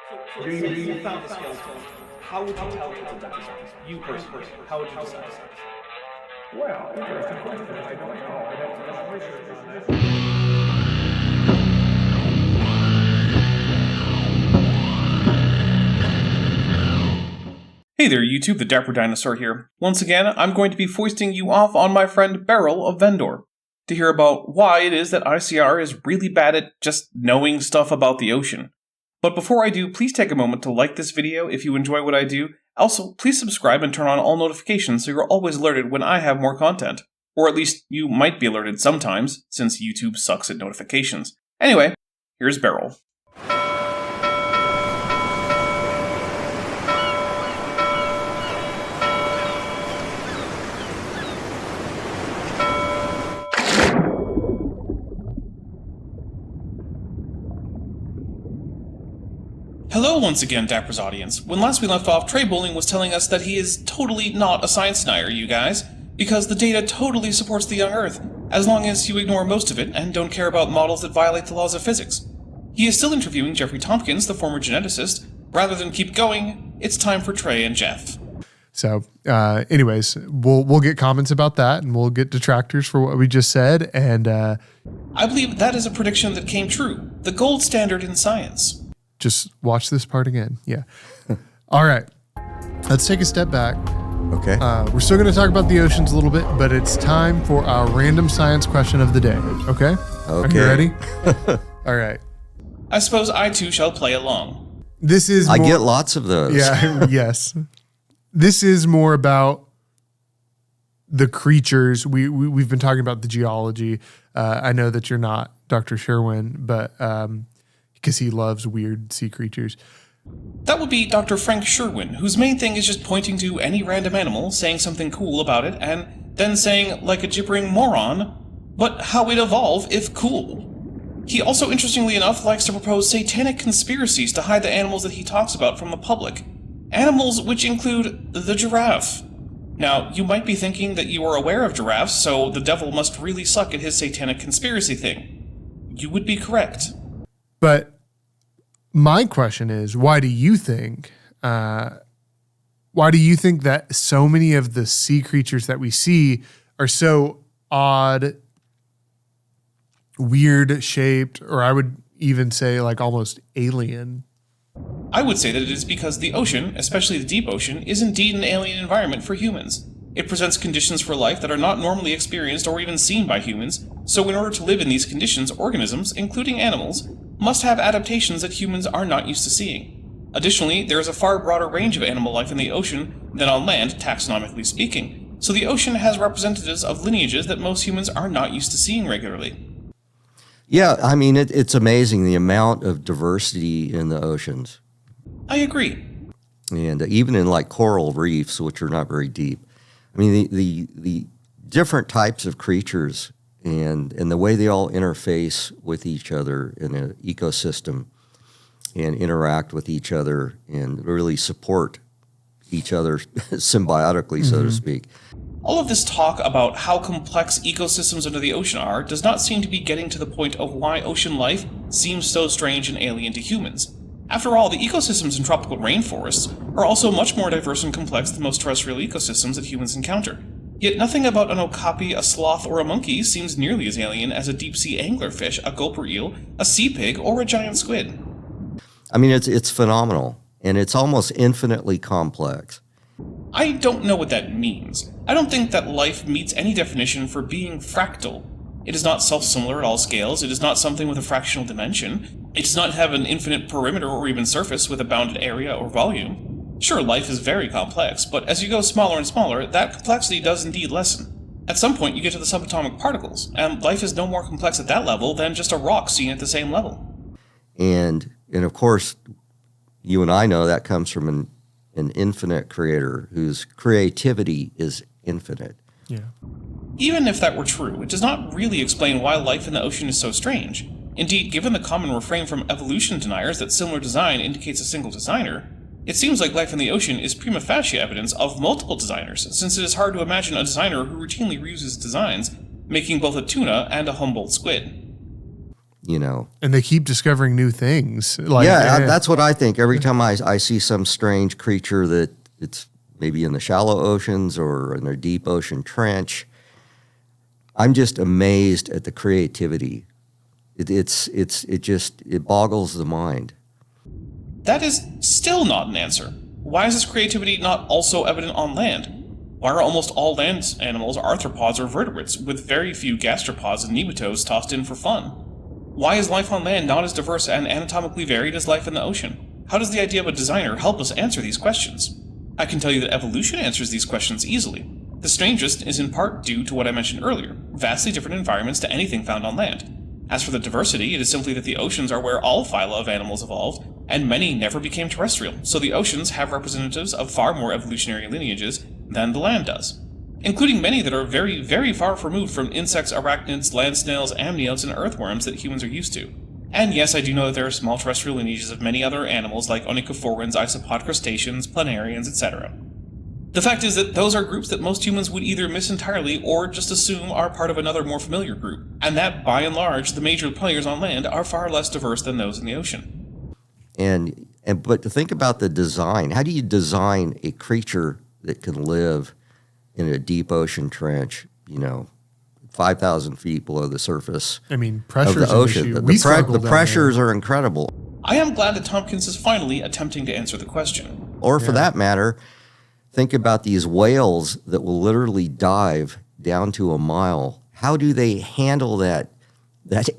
You found the skeleton. How would you tell it's a dinosaur? You personally, how would you decide? Well, interesting question. I don't know. I'd have to do some research on that. Hey there YouTube, the Dapper Dinosaur here. Once again, I'm going to be foisting you off on my friend Beryl of Vendor to hear about why it is that ICR is really bad at just knowing stuff about the ocean. But before I do, please take a moment to like this video if you enjoy what I do. Also, please subscribe and turn on all notifications so you're always alerted when I have more content. Or at least you might be alerted sometimes, since YouTube sucks at notifications. Anyway, here's Beryl. Hello once again, Dapper's audience. When last we left off, Trey Bowling was telling us that he is totally not a science denier, you guys, because the data totally supports the young Earth, as long as you ignore most of it and don't care about models that violate the laws of physics. He is still interviewing Jeffrey Tomkins, the former geneticist. Rather than keep going, it's time for Trey and Jeff. So, anyways, we'll get comments about that, and we'll get detractors for what we just said, and I believe that is a prediction that came true, the gold standard in science. Just watch this part again. Yeah. All right. Let's take a step back. Okay. We're still going to talk about the oceans a little bit, but it's time for our random science question of the day. Okay? Are you ready? All right. I suppose I too shall play along. This is I get lots of those. Yeah, yes. This is more about the creatures. We've been talking about the geology. I know that you're not Dr. Sherwin, but because he loves weird sea creatures. That would be Dr. Frank Sherwin, whose main thing is just pointing to any random animal, saying something cool about it, and then saying, like a gibbering moron, but how it evolve if cool. He also, interestingly enough, likes to propose satanic conspiracies to hide the animals that he talks about from the public. Animals which include the giraffe. Now, you might be thinking that you are aware of giraffes, so the devil must really suck at his satanic conspiracy thing. You would be correct. But my question is, why do you think that so many of the sea creatures that we see are so odd, weird shaped, or I would even say like almost alien? I would say that it is because the ocean, especially the deep ocean, is indeed an alien environment for humans. It presents conditions for life that are not normally experienced or even seen by humans, so in order to live in these conditions, organisms, including animals, must have adaptations that humans are not used to seeing. Additionally, there is a far broader range of animal life in the ocean than on land, taxonomically speaking, so the ocean has representatives of lineages that most humans are not used to seeing regularly. Yeah, I mean, it's amazing the amount of diversity in the oceans. I agree. And even in like coral reefs, which are not very deep. I mean, the different types of creatures and the way they all interface with each other in an ecosystem and interact with each other and really support each other symbiotically, so to speak. All of this talk about how complex ecosystems under the ocean are does not seem to be getting to the point of why ocean life seems so strange and alien to humans. After all, the ecosystems in tropical rainforests are also much more diverse and complex than most terrestrial ecosystems that humans encounter. Yet nothing about an okapi, a sloth, or a monkey seems nearly as alien as a deep-sea anglerfish, a gulper eel, a sea pig, or a giant squid. I mean, it's phenomenal, and it's almost infinitely complex. I don't know what that means. I don't think that life meets any definition for being fractal. It is not self-similar at all scales, it is not something with a fractional dimension, it does not have an infinite perimeter or even surface with a bounded area or volume. Sure, life is very complex, but as you go smaller and smaller, that complexity does indeed lessen. At some point you get to the subatomic particles, and life is no more complex at that level than just a rock seen at the same level. And of course, you and I know that comes from an infinite creator whose creativity is infinite. Yeah. Even if that were true, it does not really explain why life in the ocean is so strange. Indeed, given the common refrain from evolution deniers that similar design indicates a single designer, it seems like life in the ocean is prima facie evidence of multiple designers, since it is hard to imagine a designer who routinely reuses designs, making both a tuna and a Humboldt squid. you know. And they keep discovering new things. That's what I think. Every time I see some strange creature that it's maybe in the shallow oceans or in a deep ocean trench, I'm just amazed at the creativity. It boggles the mind. That is still not an answer. Why is this creativity not also evident on land? Why are almost all land animals arthropods or vertebrates, with very few gastropods and nematodes tossed in for fun? Why is life on land not as diverse and anatomically varied as life in the ocean? How does the idea of a designer help us answer these questions? I can tell you that evolution answers these questions easily. The strangest is in part due to what I mentioned earlier, vastly different environments to anything found on land. As for the diversity, it is simply that the oceans are where all phyla of animals evolved, and many never became terrestrial, so the oceans have representatives of far more evolutionary lineages than the land does, including many that are very, very far removed from insects, arachnids, land snails, amniotes, and earthworms that humans are used to. And yes, I do know that there are small terrestrial lineages of many other animals like onychophorans, isopod crustaceans, planarians, etc. The fact is that those are groups that most humans would either miss entirely or just assume are part of another more familiar group, and that, by and large, the major players on land are far less diverse than those in the ocean. But to think about the design, how do you design a creature that can live in a deep ocean trench, 5,000 feet below the surface I mean, of pressure's the ocean? The pressures are incredible. I am glad that Tomkins is finally attempting to answer the question. Or for that matter, think about these whales that will literally dive down to a mile. How do they handle that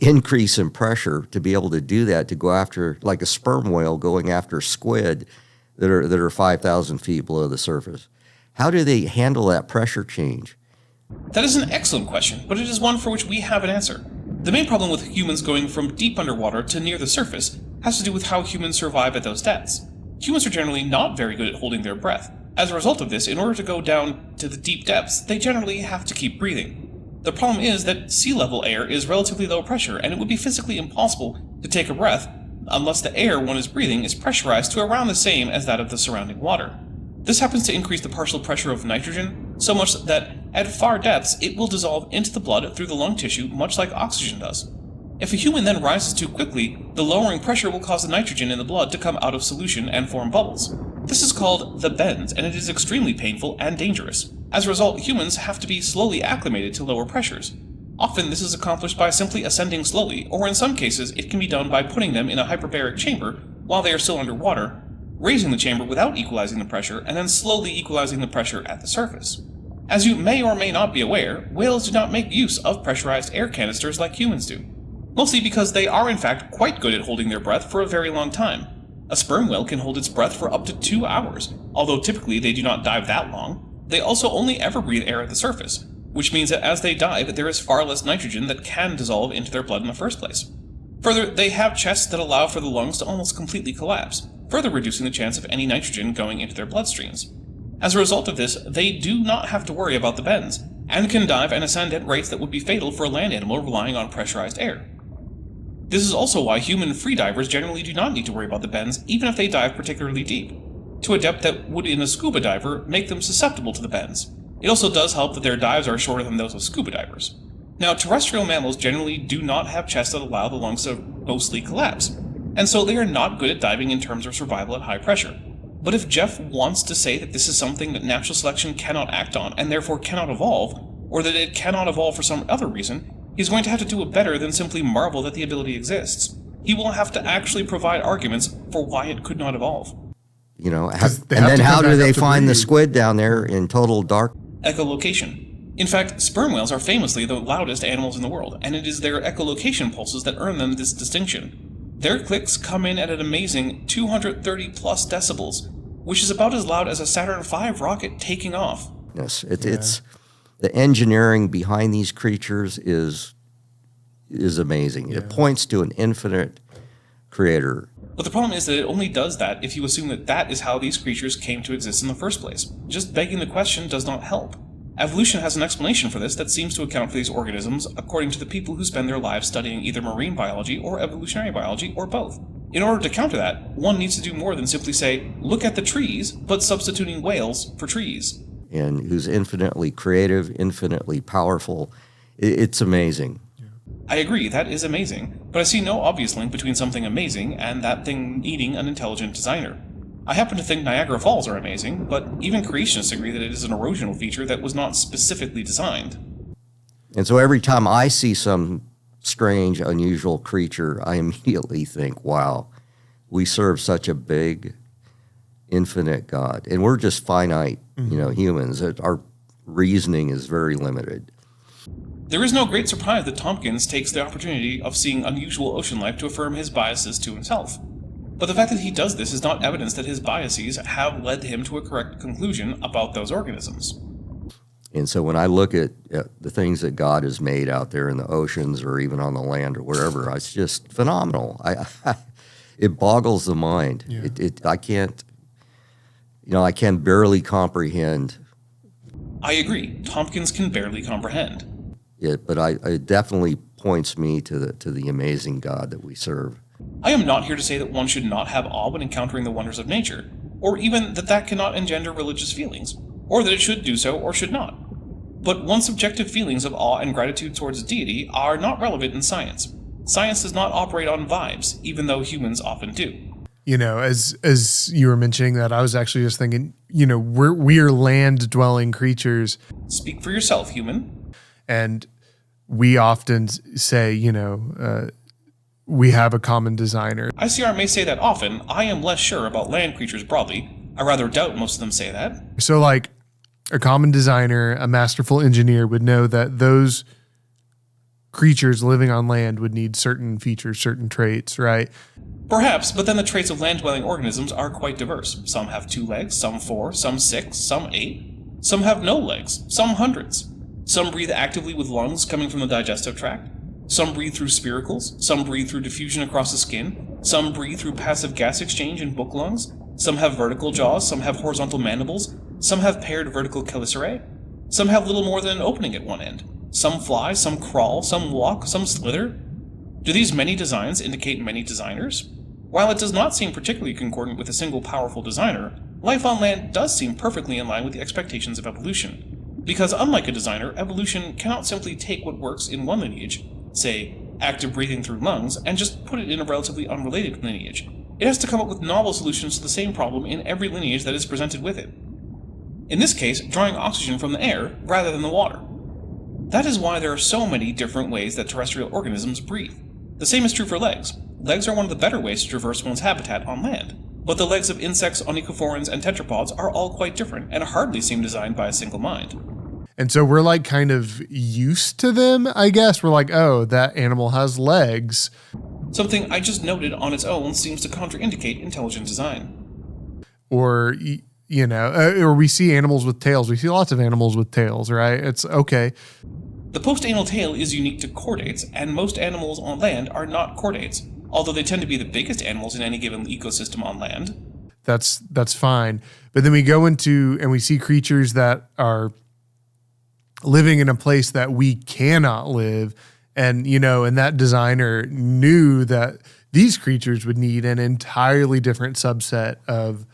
increase in pressure to be able to do that, to go after, like a sperm whale going after squid that are 5,000 feet below the surface? How do they handle that pressure change? That is an excellent question, but it is one for which we have an answer. The main problem with humans going from deep underwater to near the surface has to do with how humans survive at those depths. Humans are generally not very good at holding their breath. As a result of this, in order to go down to the deep depths, they generally have to keep breathing. The problem is that sea level air is relatively low pressure, and it would be physically impossible to take a breath unless the air one is breathing is pressurized to around the same as that of the surrounding water. This happens to increase the partial pressure of nitrogen so much that at far depths it will dissolve into the blood through the lung tissue much like oxygen does. If a human then rises too quickly, the lowering pressure will cause the nitrogen in the blood to come out of solution and form bubbles. This is called the bends, and it is extremely painful and dangerous. As a result, humans have to be slowly acclimated to lower pressures. Often this is accomplished by simply ascending slowly, or in some cases it can be done by putting them in a hyperbaric chamber while they are still underwater, raising the chamber without equalizing the pressure, and then slowly equalizing the pressure at the surface. As you may or may not be aware, whales do not make use of pressurized air canisters like humans do, mostly because they are in fact quite good at holding their breath for a very long time. A sperm whale can hold its breath for up to 2 hours, although typically they do not dive that long. They also only ever breathe air at the surface, which means that as they dive, there is far less nitrogen that can dissolve into their blood in the first place. Further, they have chests that allow for the lungs to almost completely collapse, further reducing the chance of any nitrogen going into their bloodstreams. As a result of this, they do not have to worry about the bends, and can dive and ascend at rates that would be fatal for a land animal relying on pressurized air. This is also why human freedivers generally do not need to worry about the bends, even if they dive particularly deep, to a depth that would in a scuba diver make them susceptible to the bends. It also does help that their dives are shorter than those of scuba divers. Now, terrestrial mammals generally do not have chests that allow the lungs to mostly collapse, and so they are not good at diving in terms of survival at high pressure. But if Jeff wants to say that this is something that natural selection cannot act on, and therefore cannot evolve, or that it cannot evolve for some other reason, he's going to have to do it better than simply marvel that the ability exists. He will have to actually provide arguments for why it could not evolve. And then how do they find the squid down there in total dark? Echolocation. In fact, sperm whales are famously the loudest animals in the world, and it is their echolocation pulses that earn them this distinction. Their clicks come in at an amazing 230 plus decibels, which is about as loud as a Saturn V rocket taking off. Yes, it's the engineering behind these creatures is amazing. It points to an infinite creator. But the problem is that it only does that if you assume that that is how these creatures came to exist in the first place. Just begging the question does not help. Evolution has an explanation for this that seems to account for these organisms according to the people who spend their lives studying either marine biology or evolutionary biology or both. In order to counter that, one needs to do more than simply say, look at the trees, but substituting whales for trees. And who's infinitely creative, infinitely powerful. It's amazing. I agree, that is amazing, but I see no obvious link between something amazing and that thing needing an intelligent designer. I happen to think Niagara Falls are amazing, but even creationists agree that it is an erosional feature that was not specifically designed. And so every time I see some strange, unusual creature, I immediately think, wow, we serve such a big, infinite God. And we're just finite, humans. Our reasoning is very limited. There is no great surprise that Tomkins takes the opportunity of seeing unusual ocean life to affirm his biases to himself. But the fact that he does this is not evidence that his biases have led him to a correct conclusion about those organisms. And so when I look at the things that God has made out there in the oceans or even on the land or wherever, it's just phenomenal. It boggles the mind. Yeah. I can't, I can barely comprehend. I agree. Tomkins can barely comprehend it, but it definitely points me to the amazing God that we serve. I am not here to say that one should not have awe when encountering the wonders of nature, or even that cannot engender religious feelings, or that it should do so or should not. But one's subjective feelings of awe and gratitude towards a deity are not relevant in science. Science does not operate on vibes, even though humans often do. As you were mentioning that, I was actually just thinking, we are land-dwelling creatures. Speak for yourself, human. And we often say, we have a common designer. ICR may say that often. I am less sure about land creatures broadly. I rather doubt most of them say that. So, like, a common designer, a masterful engineer would know that those creatures living on land would need certain features, certain traits, right? Perhaps, but then the traits of land-dwelling organisms are quite diverse. Some have 2 legs, some 4, some 6, some 8. Some have no legs, some hundreds. Some breathe actively with lungs coming from the digestive tract. Some breathe through spiracles. Some breathe through diffusion across the skin. Some breathe through passive gas exchange in book lungs. Some have vertical jaws. Some have horizontal mandibles. Some have paired vertical chelicerae. Some have little more than an opening at one end. Some fly, some crawl, some walk, some slither. Do these many designs indicate many designers? While it does not seem particularly concordant with a single powerful designer, life on land does seem perfectly in line with the expectations of evolution. Because unlike a designer, evolution cannot simply take what works in one lineage, say, active breathing through lungs, and just put it in a relatively unrelated lineage. It has to come up with novel solutions to the same problem in every lineage that is presented with it. In this case, drawing oxygen from the air rather than the water. That is why there are so many different ways that terrestrial organisms breathe. The same is true for legs. Legs are one of the better ways to traverse one's habitat on land. But the legs of insects, onychophorans, and tetrapods are all quite different and hardly seem designed by a single mind. And so we're like kind of used to them, I guess. We're like, oh, that animal has legs. Something I just noted on its own seems to contraindicate intelligent design. Or, or we see animals with tails. We see lots of animals with tails, right? It's okay. The post-anal tail is unique to chordates, and most animals on land are not chordates, although they tend to be the biggest animals in any given ecosystem on land. That's fine. But then we go into, and we see creatures that are living in a place that we cannot live. And, and that designer knew that these creatures would need an entirely different subset of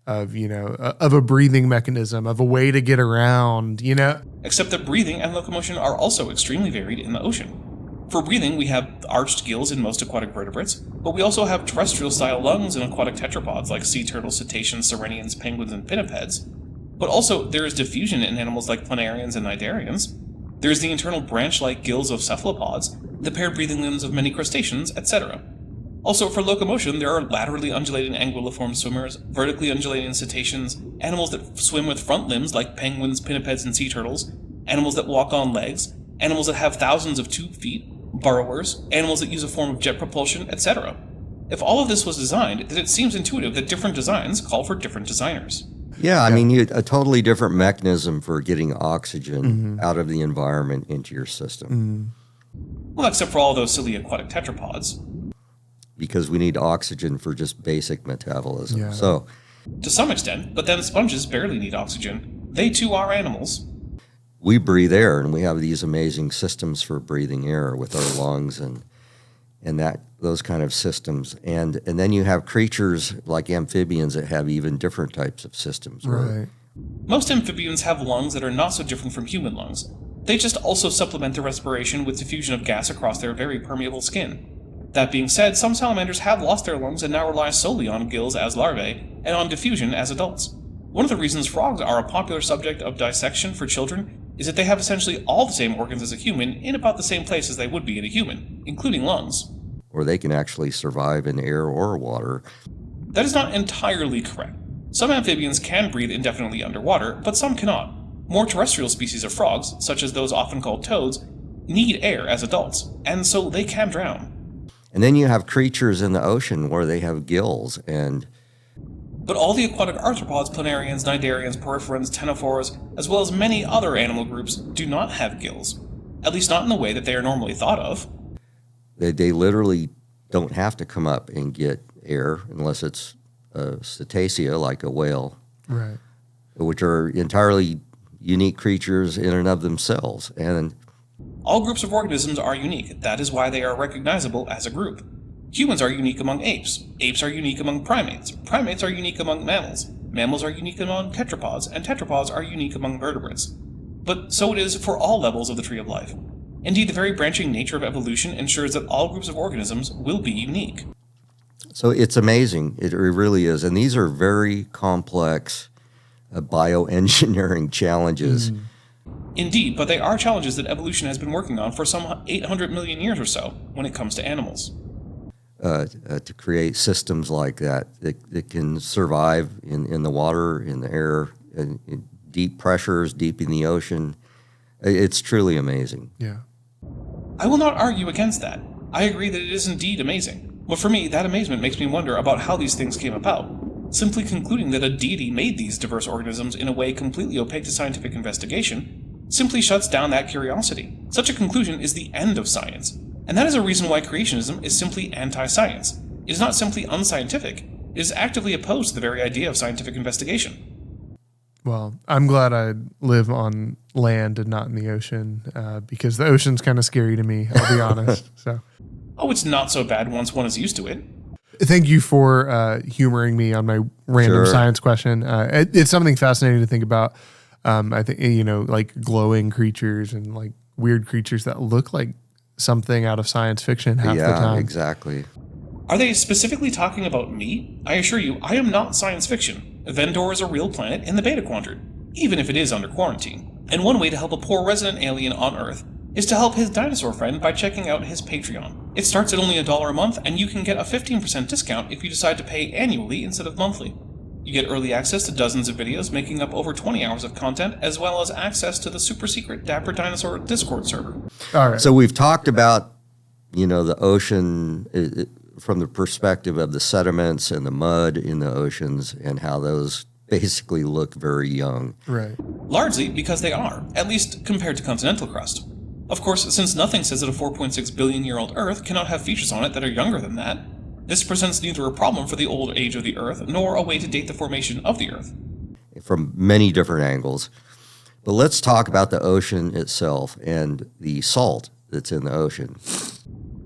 a breathing mechanism, of a way to get around, Except that breathing and locomotion are also extremely varied in the ocean. For breathing, we have arched gills in most aquatic vertebrates, but we also have terrestrial-style lungs in aquatic tetrapods like sea turtles, cetaceans, sirenians, penguins, and pinnipeds. But also, there is diffusion in animals like planarians and cnidarians. There is the internal branch-like gills of cephalopods, the paired breathing limbs of many crustaceans, etc. Also, for locomotion, there are laterally undulating anguilliform swimmers, vertically undulating cetaceans, animals that swim with front limbs like penguins, pinnipeds, and sea turtles, animals that walk on legs, animals that have thousands of 2 feet, burrowers, animals that use a form of jet propulsion, etc. If all of this was designed, then it seems intuitive that different designs call for different designers. Yeah, I mean, a totally different mechanism for getting oxygen out of the environment into your system. Well, except for all those silly aquatic tetrapods. Because we need oxygen for just basic metabolism. Yeah. So, to some extent, but then sponges barely need oxygen. They too are animals. We breathe air, and we have these amazing systems for breathing air with our lungs and those kind of systems. And then you have creatures like amphibians that have even different types of systems. Right. Most amphibians have lungs that are not so different from human lungs. They just also supplement their respiration with diffusion of gas across their very permeable skin. That being said, some salamanders have lost their lungs and now rely solely on gills as larvae and on diffusion as adults. One of the reasons frogs are a popular subject of dissection for children is that they have essentially all the same organs as a human in about the same place as they would be in a human, including lungs. Or they can actually survive in air or water. That is not entirely correct. Some amphibians can breathe indefinitely underwater, but some cannot. More terrestrial species of frogs, such as those often called toads, need air as adults, and so they can drown. And then you have creatures in the ocean where they have gills and... But all the aquatic arthropods, planarians, cnidarians, poriferans, ctenophores, as well as many other animal groups, do not have gills. At least not in the way that they are normally thought of. They literally don't have to come up and get air unless it's a cetacea like a whale. Right. Which are entirely unique creatures in and of themselves. And all groups of organisms are unique. That is why they are recognizable as a group. Humans are unique among apes. Apes are unique among primates. Primates are unique among mammals. Mammals are unique among tetrapods, and tetrapods are unique among vertebrates. But so it is for all levels of the tree of life. Indeed, the very branching nature of evolution ensures that all groups of organisms will be unique. So it's amazing. It really is. And these are very complex bioengineering challenges. Indeed, but they are challenges that evolution has been working on for some 800 million years or so when it comes to animals. To create systems like that can survive in the water, in the air, in deep pressures, deep in the ocean. It's truly amazing. Yeah. I will not argue against that. I agree that it is indeed amazing. But for me, that amazement makes me wonder about how these things came about. Simply concluding that a deity made these diverse organisms in a way completely opaque to scientific investigation simply shuts down that curiosity. Such a conclusion is the end of science. And that is a reason why creationism is simply anti-science. It is not simply unscientific. It is actively opposed to the very idea of scientific investigation. Well, I'm glad I live on land and not in the ocean, because the ocean's kind of scary to me, I'll be honest. So, Oh, it's not so bad once one is used to it. thank you for humoring me on my random Sure. science question. It's something fascinating to think about. I think, like glowing creatures and like weird creatures that look like something out of science fiction half the time. Yeah, exactly. Are they specifically talking about me? I assure you, I am not science fiction. Vendor is a real planet in the Beta Quadrant, even if it is under quarantine. And one way to help a poor resident alien on Earth is to help his dinosaur friend by checking out his Patreon. It starts at only $1 a month, and you can get a 15% discount if you decide to pay annually instead of monthly. You get early access to dozens of videos making up over 20 hours of content, as well as access to the super secret Dapper Dinosaur Discord server. All right. So we've talked about, the ocean from the perspective of the sediments and the mud in the oceans and how those basically look very young. Right. Largely because they are, at least compared to continental crust. Of course, since nothing says that a 4.6 billion year old Earth cannot have features on it that are younger than that, this presents neither a problem for the old age of the Earth nor a way to date the formation of the Earth. From many different angles. But let's talk about the ocean itself and the salt that's in the ocean.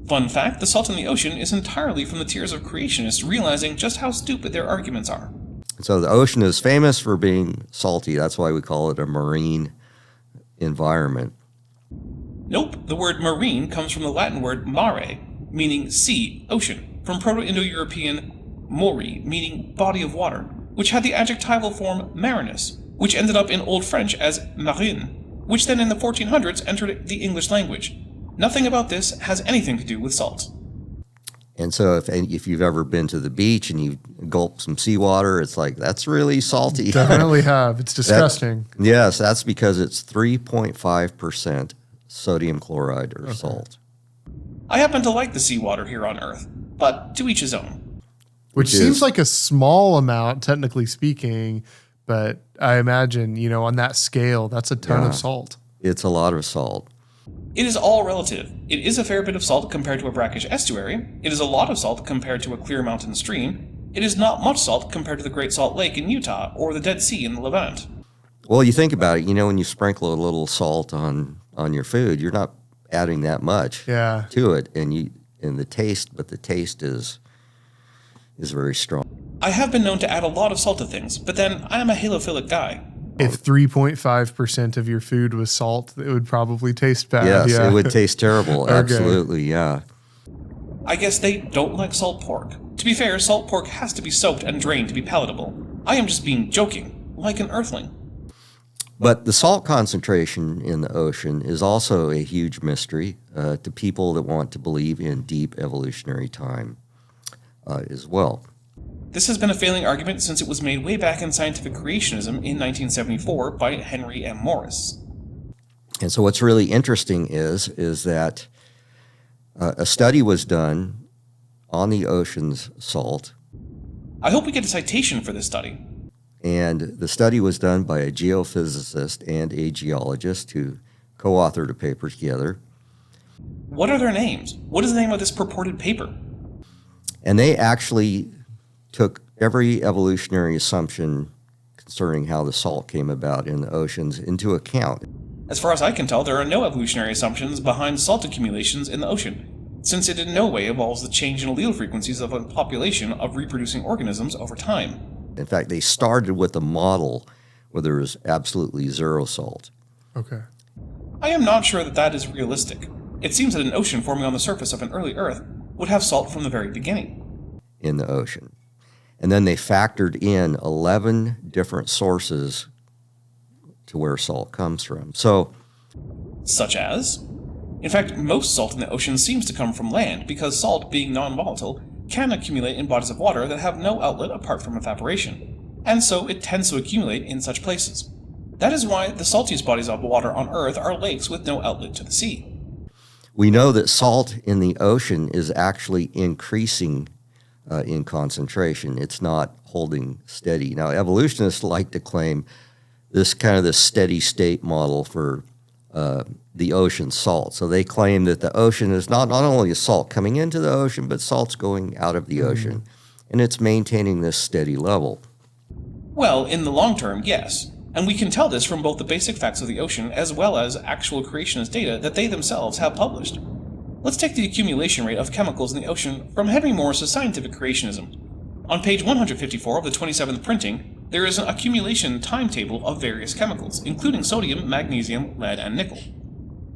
Fun fact, the salt in the ocean is entirely from the tears of creationists realizing just how stupid their arguments are. So the ocean is famous for being salty. That's why we call it a marine environment. Nope, the word marine comes from the Latin word mare, meaning sea, ocean, from Proto-Indo-European mori, meaning body of water, which had the adjectival form marinus, which ended up in Old French as marine, which then in the 1400s entered the English language. Nothing about this has anything to do with salt. And so if you've ever been to the beach and you gulp some seawater, it's like, that's really salty. Definitely have. It's disgusting. Yes, that's because it's 3.5% sodium chloride or salt. I happen to like the seawater here on Earth, but to each his own. Which is- seems like a small amount, technically speaking, but I imagine, on that scale, that's a ton Yeah. of salt. It's a lot of salt. It is all relative. It is a fair bit of salt compared to a brackish estuary. It is a lot of salt compared to a clear mountain stream. It is not much salt compared to the Great Salt Lake in Utah or the Dead Sea in the Levant. Well, you think about it, when you sprinkle a little salt on your food, you're not adding that much Yeah. to it, but the taste is very strong. I have been known to add a lot of salt to things, but then I am a halophilic guy. If 3.5% of your food was salt, it would probably taste bad. Yes, yeah. it would taste terrible. Okay. Absolutely, yeah. I guess they don't like salt pork. To be fair, salt pork has to be soaked and drained to be palatable. I am just being joking, like an earthling. But the salt concentration in the ocean is also a huge mystery to people that want to believe in deep evolutionary time as well. This has been a failing argument since it was made way back in scientific creationism in 1974 by Henry M. Morris. And so what's really interesting is that a study was done on the ocean's salt. I hope we get a citation for this study. And the study was done by a geophysicist and a geologist who co-authored a paper together. What are their names? What is the name of this purported paper? And they actually took every evolutionary assumption concerning how the salt came about in the oceans into account. As far as I can tell, there are no evolutionary assumptions behind salt accumulations in the ocean, since it in no way involves the change in allele frequencies of a population of reproducing organisms over time. In fact, they started with a model where there was absolutely zero salt. Okay. I am not sure that that is realistic. It seems that an ocean forming on the surface of an early Earth would have salt from the very beginning. In the ocean. And then they factored in 11 different sources to where salt comes from. So, Such as? In fact, most salt in the ocean seems to come from land because salt, being non-volatile, can accumulate in bodies of water that have no outlet apart from evaporation, and so it tends to accumulate in such places. That is why the saltiest bodies of water on Earth are lakes with no outlet to the sea. we know that salt in the ocean is actually increasing in concentration. It's not holding steady. Now, evolutionists like to claim this steady state model for the ocean salt. So they claim that the ocean is not only salt coming into the ocean, but salt's going out of the ocean. And it's maintaining this steady level. Well, in the long term, yes. And we can tell this from both the basic facts of the ocean as well as actual creationist data that they themselves have published. Let's take the accumulation rate of chemicals in the ocean from Henry Morris's Scientific Creationism. On page 154 of the 27th printing, there is an accumulation timetable of various chemicals, including sodium, magnesium, lead, and nickel.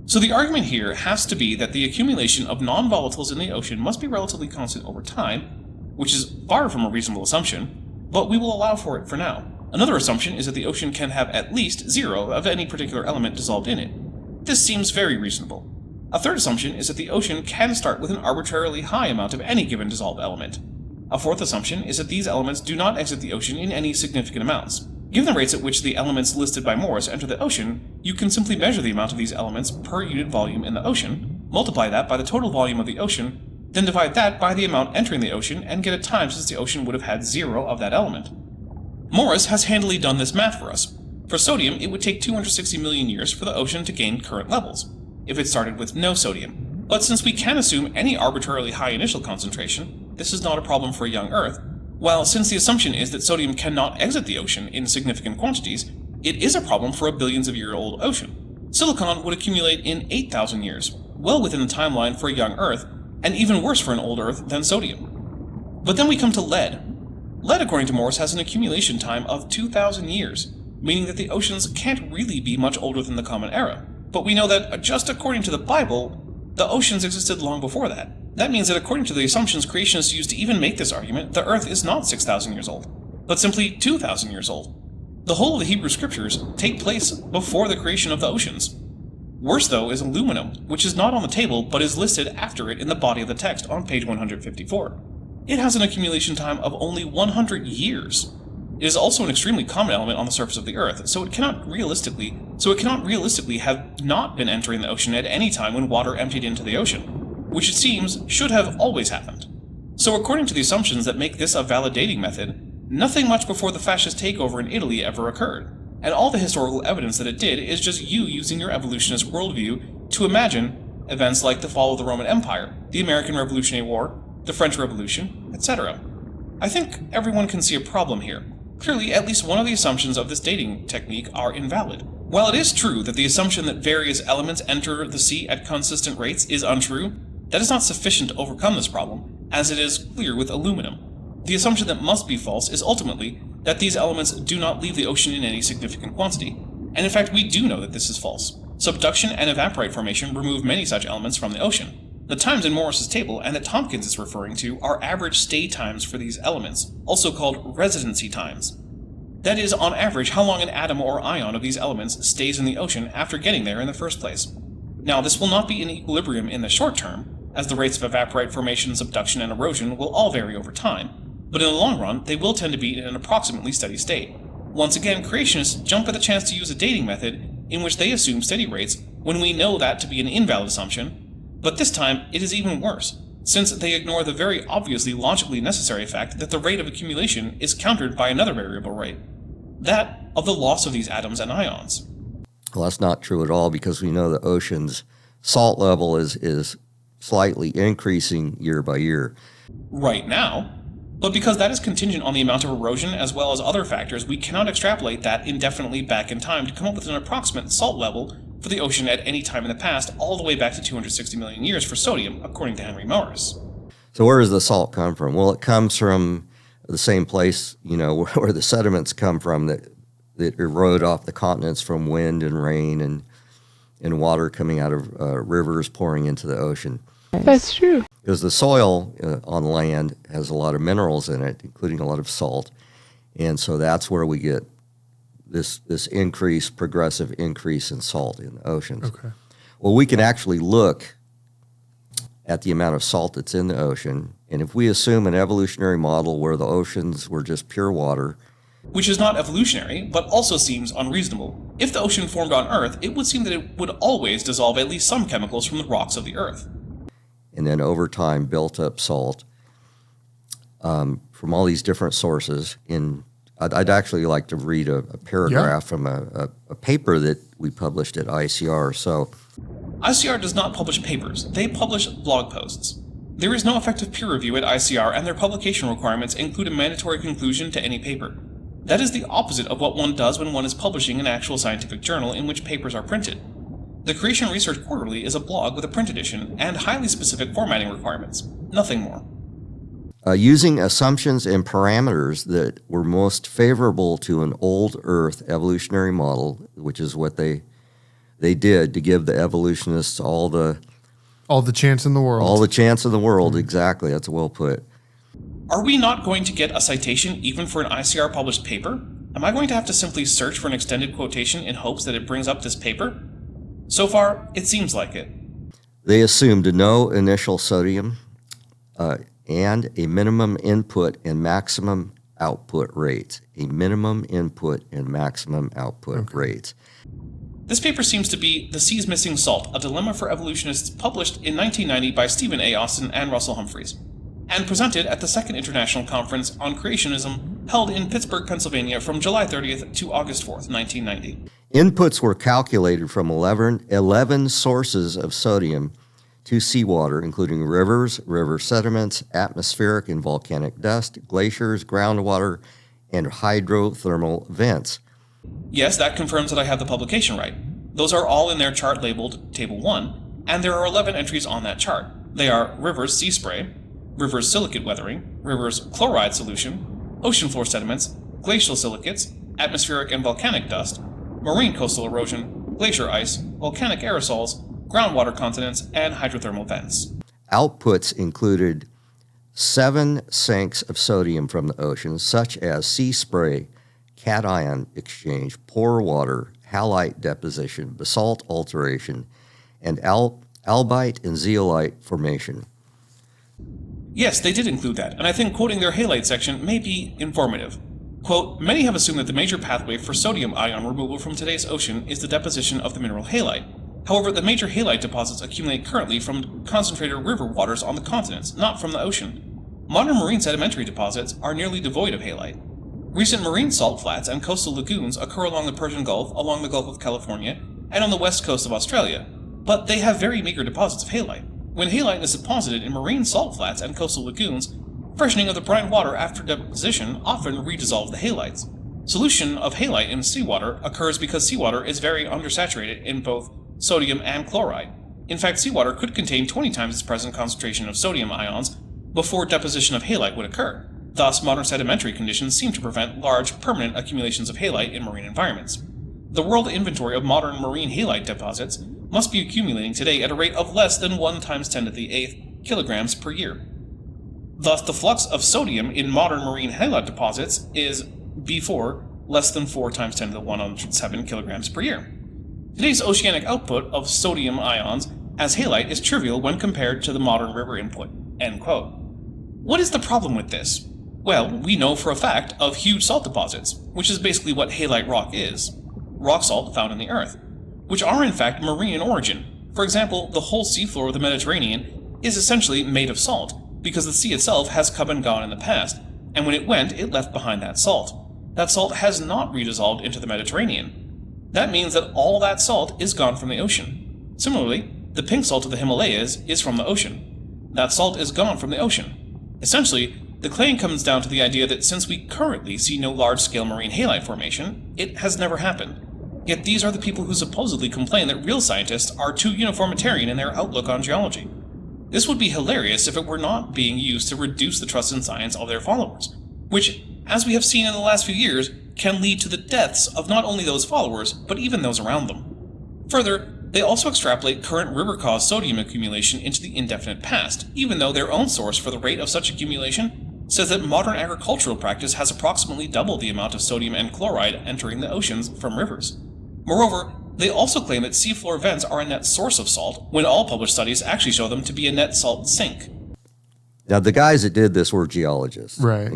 So the argument here has to be that the accumulation of non-volatiles in the ocean must be relatively constant over time, which is far from a reasonable assumption, but we will allow for it for now. Another assumption is that the ocean can have at least zero of any particular element dissolved in it. This seems very reasonable. A third assumption is that the ocean can start with an arbitrarily high amount of any given dissolved element. A fourth assumption is that these elements do not exit the ocean in any significant amounts. Given the rates at which the elements listed by Morris enter the ocean, you can simply measure the amount of these elements per unit volume in the ocean, multiply that by the total volume of the ocean, then divide that by the amount entering the ocean and get a time since the ocean would have had zero of that element. Morris has handily done this math for us. For sodium, it would take 260 million years for the ocean to gain current levels, if it started with no sodium. But since we can assume any arbitrarily high initial concentration, this is not a problem for a young Earth. While since the assumption is that sodium cannot exit the ocean in significant quantities, it is a problem for a billions-of-year-old ocean. Silicon would accumulate in 8,000 years, well within the timeline for a young Earth, and even worse for an old Earth than sodium. But then we come to lead. Lead, according to Morris, has an accumulation time of 2,000 years, meaning that the oceans can't really be much older than the Common Era. But we know that, just according to the Bible, the oceans existed long before that. That means that according to the assumptions creationists used to even make this argument, the Earth is not 6,000 years old, but simply 2,000 years old. The whole of the Hebrew Scriptures take place before the creation of the oceans. Worse, though, is aluminum, which is not on the table, but is listed after it in the body of the text on page 154. It has an accumulation time of only 100 years. It is also an extremely common element on the surface of the Earth, so it cannot realistically have not been entering the ocean at any time when water emptied into the ocean, which it seems should have always happened. So according to the assumptions that make this a valid dating method, nothing much before the fascist takeover in Italy ever occurred, and all the historical evidence that it did is just you using your evolutionist worldview to imagine events like the fall of the Roman Empire, the American Revolutionary War, the French Revolution, etc. I think everyone can see a problem here. Clearly, at least one of the assumptions of this dating technique are invalid. While it is true that the assumption that various elements enter the sea at consistent rates is untrue, that is not sufficient to overcome this problem, as it is clear with aluminum. The assumption that must be false is ultimately that these elements do not leave the ocean in any significant quantity. And in fact, we do know that this is false. Subduction and evaporite formation remove many such elements from the ocean. The times in Morris's table and that Tomkins is referring to are average stay times for these elements, also called residency times. That is, on average, how long an atom or ion of these elements stays in the ocean after getting there in the first place. Now, this will not be in equilibrium in the short term, as the rates of evaporite formation, subduction, and erosion will all vary over time, but in the long run, they will tend to be in an approximately steady state. Once again, creationists jump at the chance to use a dating method in which they assume steady rates when we know that to be an invalid assumption, but this time it is even worse, since they ignore the very obviously logically necessary fact that the rate of accumulation is countered by another variable rate, that of the loss of these atoms and ions. Well, that's not true at all, because we know the ocean's salt level is slightly increasing year by year. Right now, but because that is contingent on the amount of erosion as well as other factors, we cannot extrapolate that indefinitely back in time to come up with an approximate salt level for the ocean at any time in the past, all the way back to 260 million years for sodium, according to Henry Morris. So where does the salt come from? Well, it comes from the same place, where the sediments come from that erode off the continents from wind and rain and water coming out of rivers pouring into the ocean. That's true. Because the soil on land has a lot of minerals in it, including a lot of salt. And so that's where we get this progressive increase in salt in the oceans. Okay. Well, we can actually look at the amount of salt that's in the ocean. And if we assume an evolutionary model where the oceans were just pure water, Which is not evolutionary, but also seems unreasonable. If the ocean formed on Earth, it would seem that it would always dissolve at least some chemicals from the rocks of the Earth. and then over time built up salt from all these different sources. I'd actually like to read a paragraph from a paper that we published at ICR. So, ICR does not publish papers, they publish blog posts. There is no effective peer review at ICR, and their publication requirements include a mandatory conclusion to any paper. That is the opposite of what one does when one is publishing an actual scientific journal in which papers are printed. The Creation Research Quarterly is a blog with a print edition and highly specific formatting requirements. Nothing more. using assumptions and parameters that were most favorable to an old Earth evolutionary model, which is what they did to give the evolutionists all the chance in the world. All the chance in the world, exactly. That's well put. Are we not going to get a citation even for an ICR published paper? Am I going to have to simply search for an extended quotation in hopes that it brings up this paper? So far, it seems like it. They assumed no initial sodium and a minimum input and maximum output rates. A minimum input and maximum output rates. This paper seems to be The Sea's Missing Salt, a Dilemma for Evolutionists, published in 1990 by Stephen A. Austin and Russell Humphreys, and presented at the Second International Conference on Creationism, held in Pittsburgh, Pennsylvania from July 30th to August 4th, 1990. Inputs were calculated from 11 sources of sodium to seawater, including rivers, river sediments, atmospheric and volcanic dust, glaciers, groundwater, and hydrothermal vents. Yes, that confirms that I have the publication right. Those are all in their chart labeled Table 1, and there are 11 entries on that chart. They are rivers sea spray, rivers silicate weathering, rivers chloride solution, ocean floor sediments, glacial silicates, atmospheric and volcanic dust, marine coastal erosion, glacier ice, volcanic aerosols, groundwater continents, and hydrothermal vents. Outputs included 7 sinks of sodium from the ocean, such as sea spray, cation exchange, pore water, halite deposition, basalt alteration, and albite and zeolite formation. Yes, they did include that, and I think quoting their halite section may be informative. Quote, many have assumed that the major pathway for sodium ion removal from today's ocean is the deposition of the mineral halite. However, the major halite deposits accumulate currently from concentrated river waters on the continents, not from the ocean. Modern marine sedimentary deposits are nearly devoid of halite. Recent marine salt flats and coastal lagoons occur along the Persian Gulf, along the Gulf of California, and on the west coast of Australia, but they have very meager deposits of halite. When halite is deposited in marine salt flats and coastal lagoons, freshening of the brine water after deposition often redissolve the halites. Solution of halite in seawater occurs because seawater is very undersaturated in both sodium and chloride. In fact, seawater could contain 20 times its present concentration of sodium ions before deposition of halite would occur. Thus, modern sedimentary conditions seem to prevent large, permanent accumulations of halite in marine environments. The world inventory of modern marine halite deposits must be accumulating today at a rate of less than 1 × 10⁸ kilograms per year. Thus, the flux of sodium in modern marine halite deposits is, before, less than 4 × 10⁻⁷ kilograms per year. Today's oceanic output of sodium ions as halite is trivial when compared to the modern river input." End quote. What is the problem with this? Well, we know for a fact of huge salt deposits, which is basically what halite rock is. Rock salt found in the earth, which are in fact marine in origin. For example, the whole seafloor of the Mediterranean is essentially made of salt, because the sea itself has come and gone in the past, and when it went, it left behind that salt. That salt has not redissolved into the Mediterranean. That means that all that salt is gone from the ocean. Similarly, the pink salt of the Himalayas is from the ocean. That salt is gone from the ocean. Essentially, the claim comes down to the idea that since we currently see no large-scale marine halite formation, it has never happened. Yet these are the people who supposedly complain that real scientists are too uniformitarian in their outlook on geology. This would be hilarious if it were not being used to reduce the trust in science of their followers, which, as we have seen in the last few years, can lead to the deaths of not only those followers, but even those around them. Further, they also extrapolate current river-caused sodium accumulation into the indefinite past, even though their own source for the rate of such accumulation says that modern agricultural practice has approximately doubled the amount of sodium and chloride entering the oceans from rivers. Moreover, they also claim that seafloor vents are a net source of salt, when all published studies actually show them to be a net salt sink. Now, the guys that did this were geologists. Right.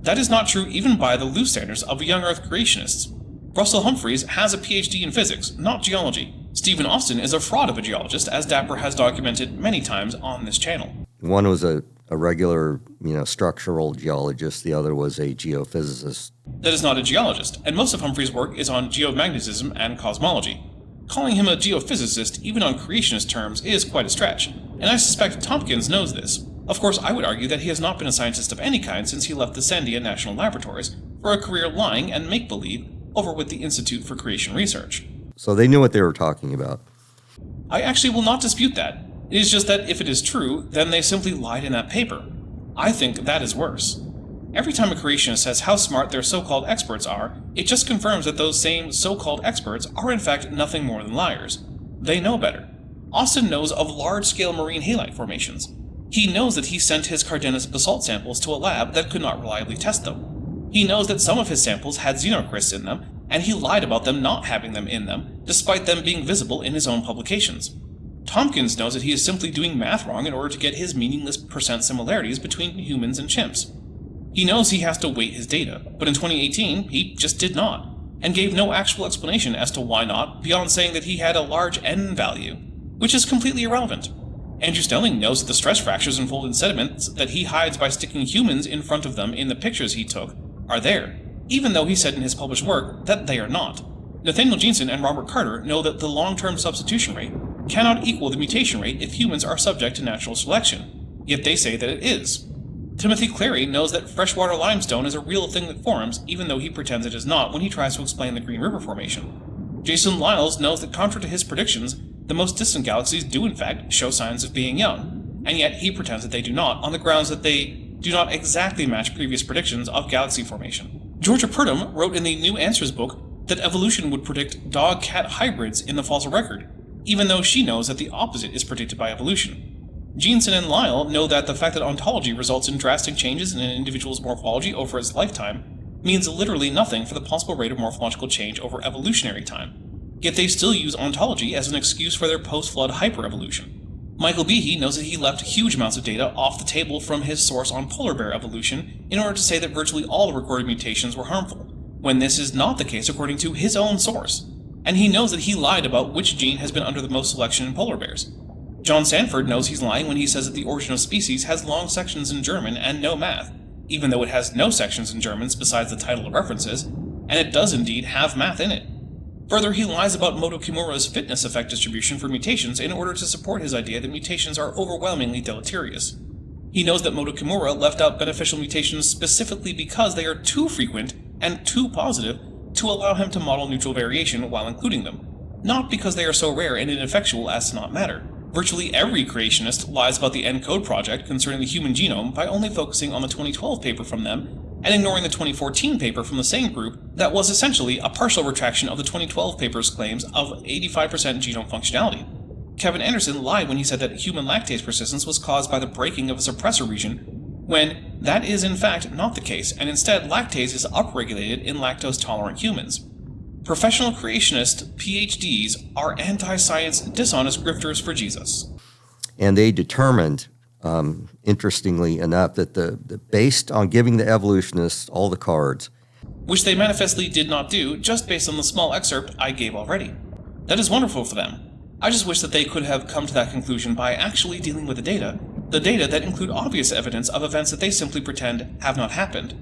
That is not true even by the loose standards of young Earth creationists. Russell Humphreys has a PhD in physics, not geology. Stephen Austin is a fraud of a geologist, as Dapper has documented many times on this channel. One was a regular, structural geologist. The other was a geophysicist. That is not a geologist, and most of Humphreys' work is on geomagnetism and cosmology. Calling him a geophysicist, even on creationist terms, is quite a stretch, and I suspect Tomkins knows this. Of course, I would argue that he has not been a scientist of any kind since he left the Sandia National Laboratories for a career lying and make-believe over with the Institute for Creation Research. So they knew what they were talking about. I actually will not dispute that. It is just that if it is true, then they simply lied in that paper. I think that is worse. Every time a creationist says how smart their so-called experts are, it just confirms that those same so-called experts are in fact nothing more than liars. They know better. Austin knows of large-scale marine halite formations. He knows that he sent his Cardenas basalt samples to a lab that could not reliably test them. He knows that some of his samples had xenocrysts in them, and he lied about them not having them in them, despite them being visible in his own publications. Tomkins knows that he is simply doing math wrong in order to get his meaningless percent similarities between humans and chimps. He knows he has to weight his data, but in 2018, he just did not, and gave no actual explanation as to why not, beyond saying that he had a large N value, which is completely irrelevant. Andrew Stelling knows that the stress fractures and folded sediments that he hides by sticking humans in front of them in the pictures he took are there, even though he said in his published work that they are not. Nathaniel Jeanson and Robert Carter know that the long-term substitution rate cannot equal the mutation rate if humans are subject to natural selection, yet they say that it is. Timothy Clary knows that freshwater limestone is a real thing that forms, even though he pretends it is not when he tries to explain the Green River Formation. Jason Lyles knows that contrary to his predictions, the most distant galaxies do in fact show signs of being young, and yet he pretends that they do not, on the grounds that they do not exactly match previous predictions of galaxy formation. Georgia Purdom wrote in the New Answers book that evolution would predict dog-cat hybrids in the fossil record, even though she knows that the opposite is predicted by evolution. Jeanson and Lyle know that the fact that ontology results in drastic changes in an individual's morphology over its lifetime means literally nothing for the possible rate of morphological change over evolutionary time. Yet they still use ontology as an excuse for their post-flood hyperevolution. Michael Behe knows that he left huge amounts of data off the table from his source on polar bear evolution in order to say that virtually all recorded mutations were harmful, when this is not the case according to his own source. And he knows that he lied about which gene has been under the most selection in polar bears. John Sanford knows he's lying when he says that the origin of species has long sections in German and no math, even though it has no sections in Germans besides the title of references, and it does indeed have math in it. Further, he lies about Moto Kimura's fitness effect distribution for mutations in order to support his idea that mutations are overwhelmingly deleterious. He knows that Moto Kimura left out beneficial mutations specifically because they are too frequent and too positive to allow him to model neutral variation while including them, not because they are so rare and ineffectual as to not matter. Virtually every creationist lies about the ENCODE project concerning the human genome by only focusing on the 2012 paper from them and ignoring the 2014 paper from the same group that was essentially a partial retraction of the 2012 paper's claims of 85% genome functionality. Kevin Anderson lied when he said that human lactase persistence was caused by the breaking of a suppressor region, when that is in fact not the case, and instead lactase is upregulated in lactose-tolerant humans. Professional creationist PhDs are anti-science, dishonest grifters for Jesus. And they determined, interestingly enough, that based on giving the evolutionists all the cards, which they manifestly did not do, just based on the small excerpt I gave already. That is wonderful for them. I just wish that they could have come to that conclusion by actually dealing with the data that include obvious evidence of events that they simply pretend have not happened.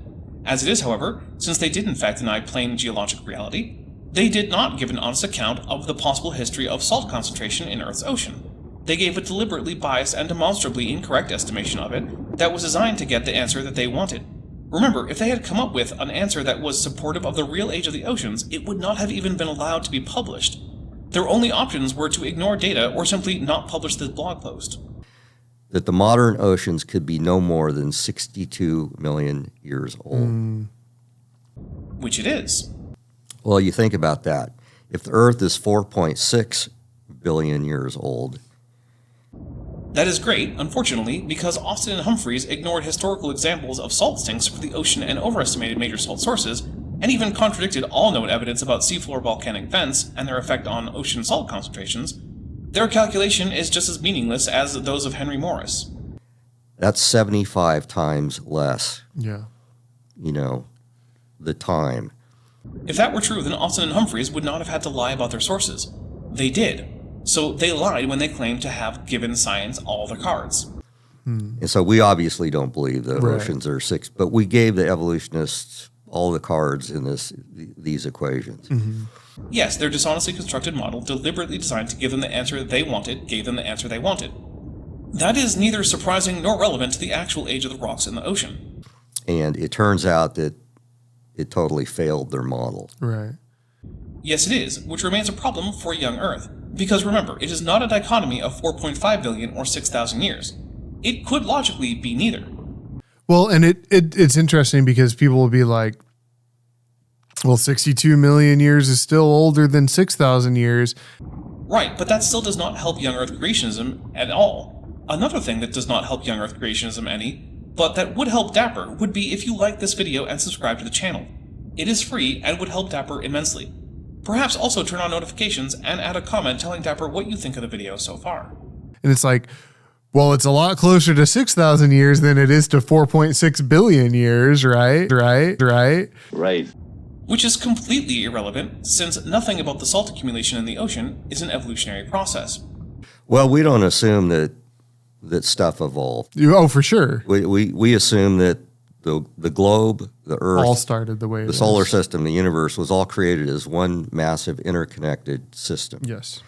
As it is, however, since they did in fact deny plain geologic reality, they did not give an honest account of the possible history of salt concentration in Earth's ocean. They gave a deliberately biased and demonstrably incorrect estimation of it that was designed to get the answer that they wanted. Remember, if they had come up with an answer that was supportive of the real age of the oceans, it would not have even been allowed to be published. Their only options were to ignore data or simply not publish the blog post. That the modern oceans could be no more than 62 million years old. Which it is. Well, you think about that. If the Earth is 4.6 billion years old. That is great, unfortunately, because Austin and Humphreys ignored historical examples of salt sinks for the ocean and overestimated major salt sources, and even contradicted all known evidence about seafloor volcanic vents and their effect on ocean salt concentrations. Their calculation is just as meaningless as those of Henry Morris. That's 75 times less. Yeah. The time. If that were true, then Austin and Humphreys would not have had to lie about their sources. They did. So they lied when they claimed to have given science all the cards. And so we obviously don't believe the Right. oceans are six, but we gave the evolutionists all the cards in these equations. Yes, their dishonestly constructed model, deliberately designed to give them the answer they wanted, gave them the answer they wanted. That is neither surprising nor relevant to the actual age of the rocks in the ocean. And it turns out that it totally failed their model. Right. Yes, it is, which remains a problem for young Earth. Because remember, it is not a dichotomy of 4.5 billion or 6,000 years. It could logically be neither. Well, and it's interesting because people will be like, well, 62 million years is still older than 6,000 years. Right, but that still does not help young Earth creationism at all. Another thing that does not help young Earth creationism any, but that would help Dapper, would be if you like this video and subscribe to the channel. It is free and would help Dapper immensely. Perhaps also turn on notifications and add a comment telling Dapper what you think of the video so far. And it's like, well, it's a lot closer to 6,000 years than it is to 4.6 billion years, right? Right. Which is completely irrelevant, since nothing about the salt accumulation in the ocean is an evolutionary process. Well, we don't assume that stuff evolved. Oh, for sure. We assume that the globe, the Earth, All started the way the solar system, the universe was all created as one massive interconnected system. Yes.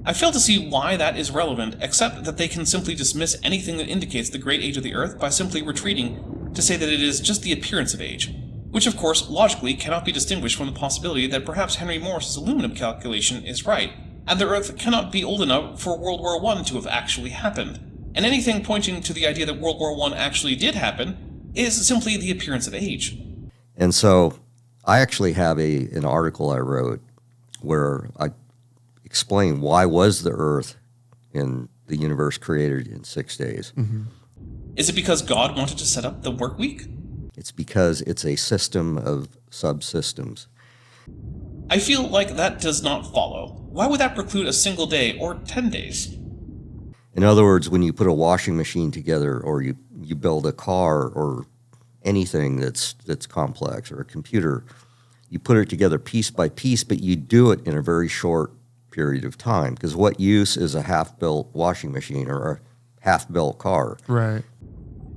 I fail to see why that is relevant, except that they can simply dismiss anything that indicates the great age of the Earth by simply retreating to say that it is just the appearance of age, which of course logically cannot be distinguished from the possibility that perhaps Henry Morris's aluminum calculation is right, and the Earth cannot be old enough for World War I to have actually happened. And anything pointing to the idea that World War I actually did happen is simply the appearance of age. And so I actually have an article I wrote where I explain why was the Earth and the universe created in 6 days. Is it because God wanted to set up the work week? It's because it's a system of subsystems. I feel like that does not follow. Why would that preclude a single day or 10 days? In other words, when you put a washing machine together, or you build a car, or anything that's complex, or a computer, you put it together piece by piece, but you do it in a very short period of time. Because what use is a half-built washing machine or a half-built car? Right.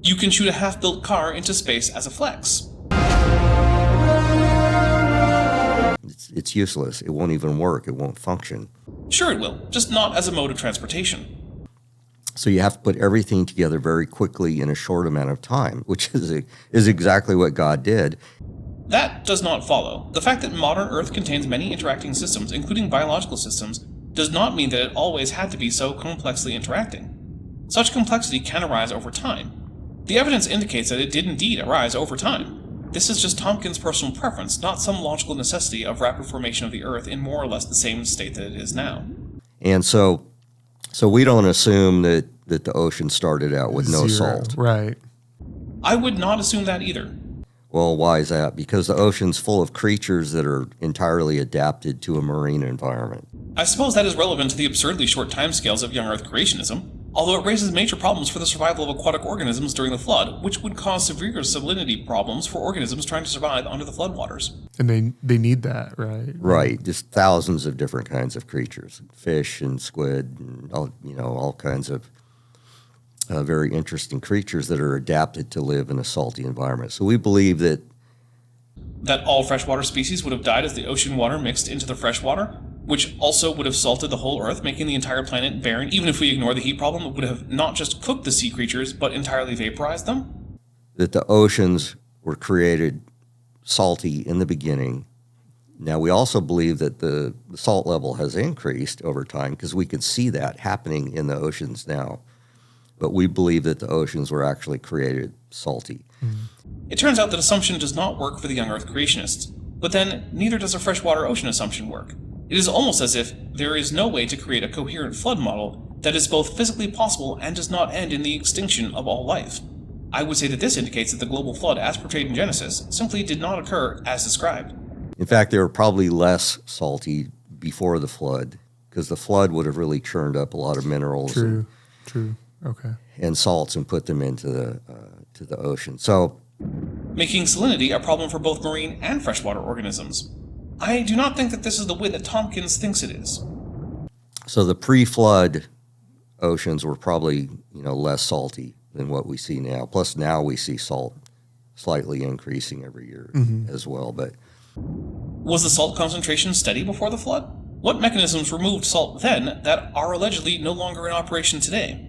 You can shoot a half-built car into space as a flex. It's useless. It won't even work. It won't function. Sure it will, just not as a mode of transportation. So you have to put everything together very quickly in a short amount of time, which is exactly what God did. That does not follow. The fact that modern Earth contains many interacting systems, including biological systems, does not mean that it always had to be so complexly interacting. Such complexity can arise over time. The evidence indicates that it did indeed arise over time. This is just Tomkins' personal preference, not some logical necessity of rapid formation of the Earth in more or less the same state that it is now. And so we don't assume that the ocean started out with no Zero. salt. Right. I would not assume that either. Well, why is that? Because the ocean's full of creatures that are entirely adapted to a marine environment. I suppose that is relevant to the absurdly short timescales of young Earth creationism, although it raises major problems for the survival of aquatic organisms during the flood, which would cause severe salinity problems for organisms trying to survive under the floodwaters. And they need that, right? Right, just thousands of different kinds of creatures, fish and squid, and all kinds of very interesting creatures that are adapted to live in a salty environment. So we believe that all freshwater species would have died as the ocean water mixed into the freshwater, which also would have salted the whole Earth, making the entire planet barren. Even if we ignore the heat problem, it would have not just cooked the sea creatures, but entirely vaporized them. that the oceans were created salty in the beginning. Now, we also believe that the salt level has increased over time because we can see that happening in the oceans now. But we believe that the oceans were actually created salty. It turns out that assumption does not work for the young Earth creationists, but then neither does a freshwater ocean assumption work. It is almost as if there is no way to create a coherent flood model that is both physically possible and does not end in the extinction of all life. I would say that this indicates that the global flood as portrayed in Genesis simply did not occur as described. In fact, they were probably less salty before the flood because the flood would have really churned up a lot of minerals True. Okay. and salts and put them into the ocean. So, Making salinity a problem for both marine and freshwater organisms. I do not think that this is the way that Tomkins thinks it is. so the pre-flood oceans were probably less salty than what we see now. Plus, now we see salt slightly increasing every year as well. But Was the salt concentration steady before the flood? What mechanisms removed salt then that are allegedly no longer in operation today?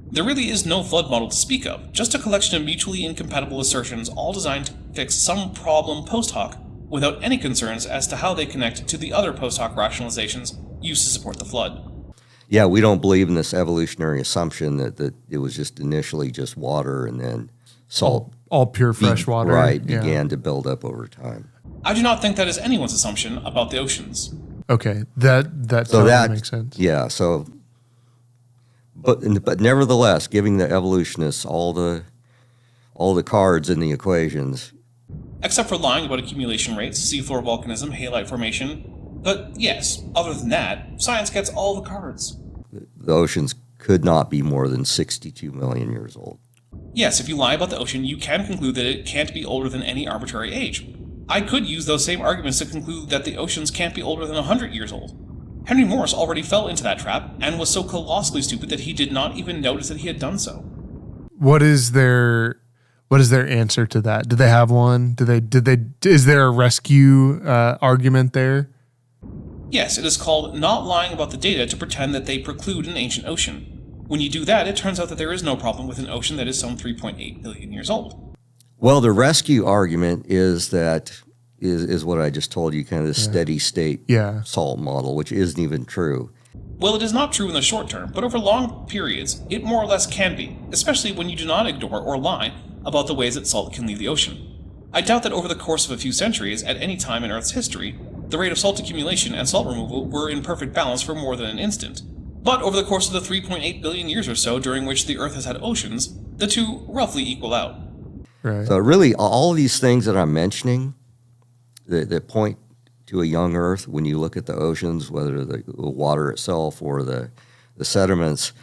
There really is no flood model to speak of, just a collection of mutually incompatible assertions all designed to fix some problem post hoc, without any concerns as to how they connect to the other post hoc rationalizations used to support the flood. yeah, we don't believe in this evolutionary assumption that it was just initially just water and then salt. All pure fresh water. Right, Yeah. began to build up over time. I do not think that is anyone's assumption about the oceans. Okay. That So totally that makes sense. Yeah. So, but nevertheless, giving the evolutionists all the cards in the equations. Except for lying about accumulation rates, seafloor volcanism, halite formation. But yes, other than that, science gets all the cards. The oceans could not be more than 62 million years old. Yes, if you lie about the ocean, you can conclude that it can't be older than any arbitrary age. I could use those same arguments to conclude that the oceans can't be older than 100 years old. Henry Morris already fell into that trap, and was so colossally stupid that he did not even notice that he had done so. What is their answer to that? Do they have one? Is there a rescue argument there? Yes, it is called not lying about the data to pretend that they preclude an ancient ocean. When you do that, it turns out that there is no problem with an ocean that is some 3.8 billion years old. Well, the rescue argument is what I just told you, kind of the steady state salt model, which isn't even true. Well, it is not true in the short term, but over long periods, it more or less can be, especially when you do not ignore or lie about the ways that salt can leave the ocean. I doubt that over the course of a few centuries, at any time in Earth's history, the rate of salt accumulation and salt removal were in perfect balance for more than an instant. But over the course of the 3.8 billion years or so during which the Earth has had oceans, the two roughly equal out. Right. So really, all of these things that I'm mentioning that point to a young Earth, when you look at the oceans, whether the water itself or the sediments,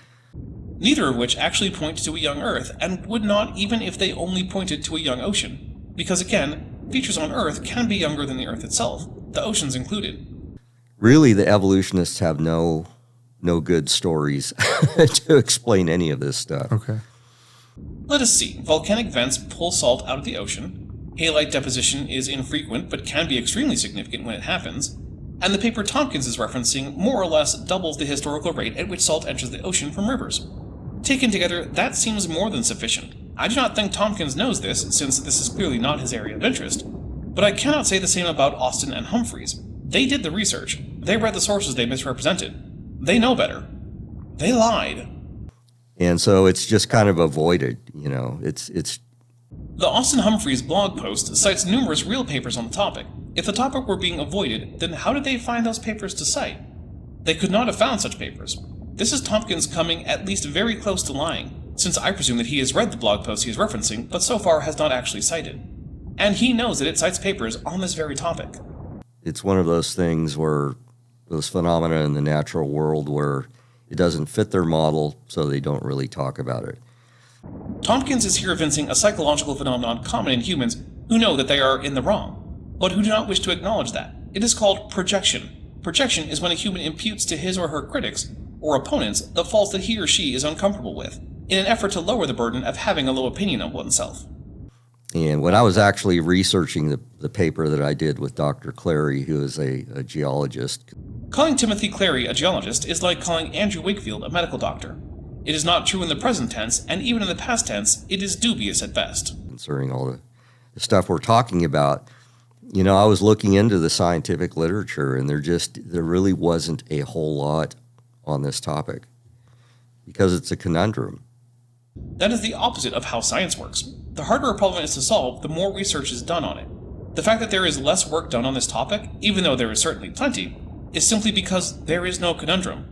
neither of which actually point to a young Earth, and would not even if they only pointed to a young ocean. Because again, features on Earth can be younger than the Earth itself, the oceans included. Really, the evolutionists have no good stories to explain any of this stuff. Okay. Let us see. Volcanic vents pull salt out of the ocean. Halite deposition is infrequent, but can be extremely significant when it happens. And the paper Tomkins is referencing more or less doubles the historical rate at which salt enters the ocean from rivers. Taken together, that seems more than sufficient. I do not think Tomkins knows this, since this is clearly not his area of interest. But I cannot say the same about Austin and Humphreys. They did the research. They read the sources they misrepresented. They know better. They lied. And so it's just kind of avoided, you know. It's The Austin Humphreys blog post cites numerous real papers on the topic. If the topic were being avoided, then how did they find those papers to cite? They could not have found such papers. This is Tomkins coming at least very close to lying, since I presume that he has read the blog post he is referencing, but so far has not actually cited. And he knows that it cites papers on this very topic. it's one of those things where those phenomena in the natural world where it doesn't fit their model, so they don't really talk about it. Tomkins is here evincing a psychological phenomenon common in humans who know that they are in the wrong, but who do not wish to acknowledge that. It is called projection. Projection is when a human imputes to his or her critics, or opponents, the faults that he or she is uncomfortable with, in an effort to lower the burden of having a low opinion of oneself. And when I was actually researching the paper that I did with Dr. Clary, who is a geologist. Calling Timothy Clary a geologist is like calling Andrew Wakefield a medical doctor. It is not true in the present tense, and even in the past tense, it is dubious at best. Concerning all the stuff we're talking about, you know, I was looking into the scientific literature, and there really wasn't a whole lot on this topic because it's a conundrum. That is the opposite of how science works. The harder a problem is to solve, the more research is done on it. The fact that there is less work done on this topic, even though there is certainly plenty, is simply because there is no conundrum.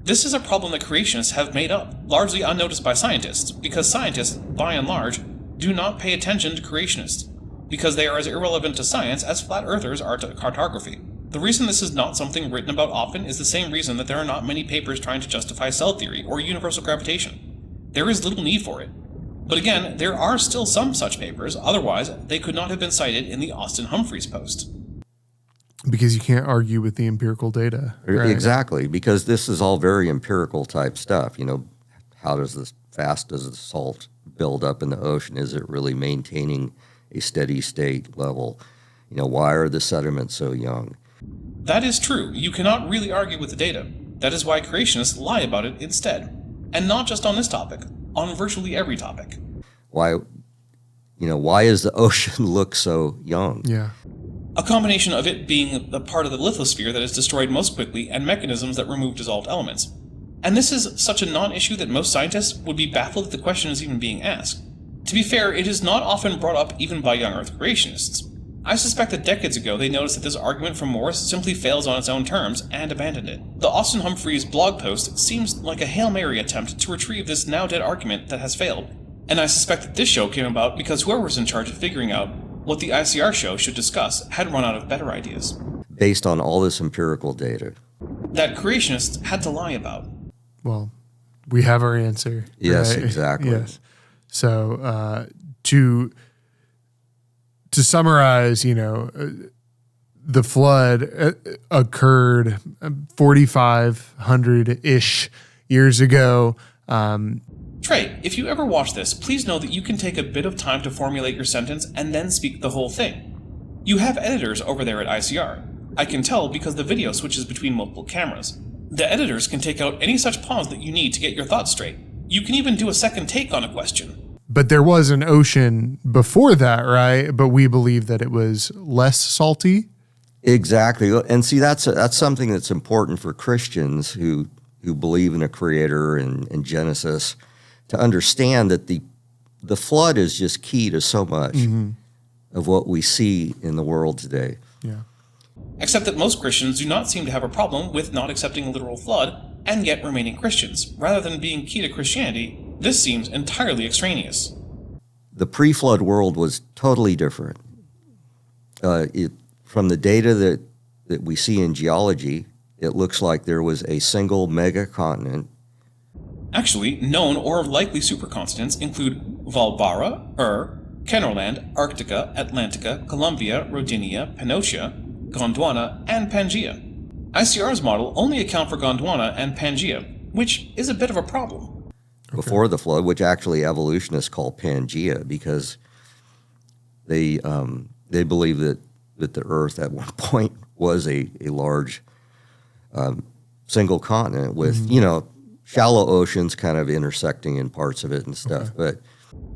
This is a problem that creationists have made up, largely unnoticed by scientists, because scientists, by and large, do not pay attention to creationists, because they are as irrelevant to science as flat earthers are to cartography. The reason this is not something written about often is the same reason that there are not many papers trying to justify cell theory or universal gravitation. There is little need for it. But again, there are still some such papers, otherwise they could not have been cited in the Austin Humphreys post. Because you can't argue with the empirical data. Right? Exactly, because this is all very empirical type stuff. You know, how fast does the salt build up in the ocean? Is it really maintaining a steady state level? You know, why are the sediments so young? That is true. You cannot really argue with the data. That is why creationists lie about it instead. And not just on this topic, on virtually every topic. Why does the ocean look so young? Yeah. A combination of it being the part of the lithosphere that is destroyed most quickly and mechanisms that remove dissolved elements. And this is such a non-issue that most scientists would be baffled that the question is even being asked. To be fair, it is not often brought up even by young Earth creationists. I suspect that decades ago they noticed that this argument from Morris simply fails on its own terms and abandoned it. The Austin Humphreys blog post seems like a Hail Mary attempt to retrieve this now dead argument that has failed. And I suspect that this show came about because whoever was in charge of figuring out what the ICR show should discuss had run out of better ideas. Based on all this empirical data. That creationists had to lie about. Well, we have our answer. Yes, right? exactly. Yes. So to summarize, the flood occurred 4,500-ish years ago. Trey, if you ever watch this, please know that you can take a bit of time to formulate your sentence and then speak the whole thing. You have editors over there at ICR. I can tell because the video switches between multiple cameras. The editors can take out any such pause that you need to get your thoughts straight. You can even do a second take on a question. But there was an ocean before that, right? But we believe that it was less salty. Exactly. And see, that's something that's important for Christians who believe in a creator and Genesis, to understand that the flood is just key to so much of what we see in the world today. Yeah. Except that most Christians do not seem to have a problem with not accepting a literal flood and yet remaining Christians. Rather than being key to Christianity, this seems entirely extraneous. The pre-flood world was totally different. From the data that we see in geology, it looks like there was a single megacontinent. Actually, known or likely supercontinents include Valbara, Kenorland, Arctica, Atlantica, Columbia, Rodinia, Panotia, Gondwana, and Pangaea. ICR's model only account for Gondwana and Pangaea, which is a bit of a problem. Before the flood, which actually evolutionists call Pangaea, because they believe that the Earth at one point was a large single continent with shallow oceans kind of intersecting in parts of it and stuff. Okay. But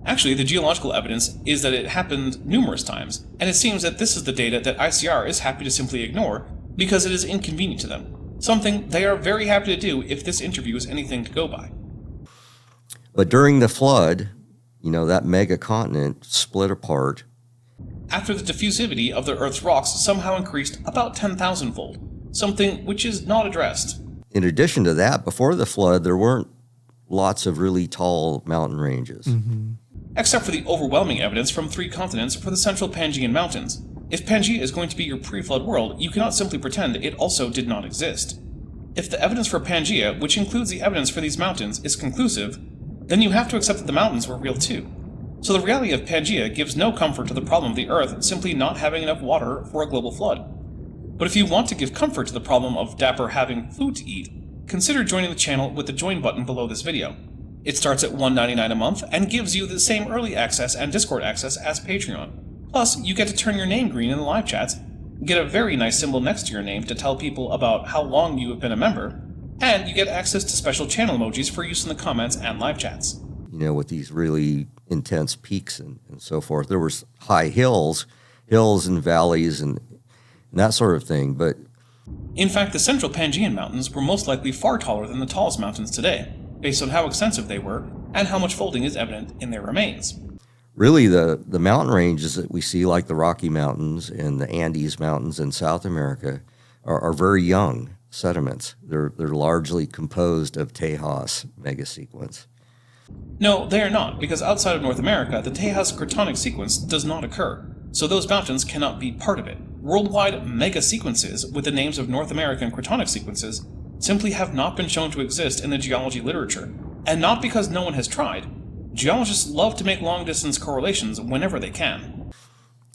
actually, the geological evidence is that it happened numerous times, and it seems that this is the data that ICR is happy to simply ignore because it is inconvenient to them. something they are very happy to do if this interview is anything to go by. But during the flood, that megacontinent split apart. After the diffusivity of the Earth's rocks somehow increased about 10,000-fold, something which is not addressed. In addition to that, before the flood, there weren't lots of really tall mountain ranges. Except for the overwhelming evidence from 3 continents for the central Pangaean Mountains. If Pangaea is going to be your pre-flood world, you cannot simply pretend it also did not exist. If the evidence for Pangaea, which includes the evidence for these mountains, is conclusive, then you have to accept that the mountains were real too. So the reality of Pangaea gives no comfort to the problem of the Earth simply not having enough water for a global flood. But if you want to give comfort to the problem of Dapper having food to eat, consider joining the channel with the join button below this video. It starts at $1.99 a month and gives you the same early access and Discord access as Patreon. Plus, you get to turn your name green in the live chats, get a very nice symbol next to your name to tell people about how long you have been a member, and you get access to special channel emojis for use in the comments and live chats. With these really intense peaks and so forth. There was high hills and valleys and that sort of thing, but... In fact, the central Pangaean Mountains were most likely far taller than the tallest mountains today, based on how extensive they were and how much folding is evident in their remains. Really, the mountain ranges that we see, like the Rocky Mountains and the Andes Mountains in South America, are very young sediments. They're largely composed of Tejas megasequence. No, they are not, because outside of North America, the Tejas Cratonic sequence does not occur, so those mountains cannot be part of it. Worldwide mega-sequences with the names of North American Cratonic sequences simply have not been shown to exist in the geology literature, and not because no one has tried. Geologists love to make long-distance correlations whenever they can.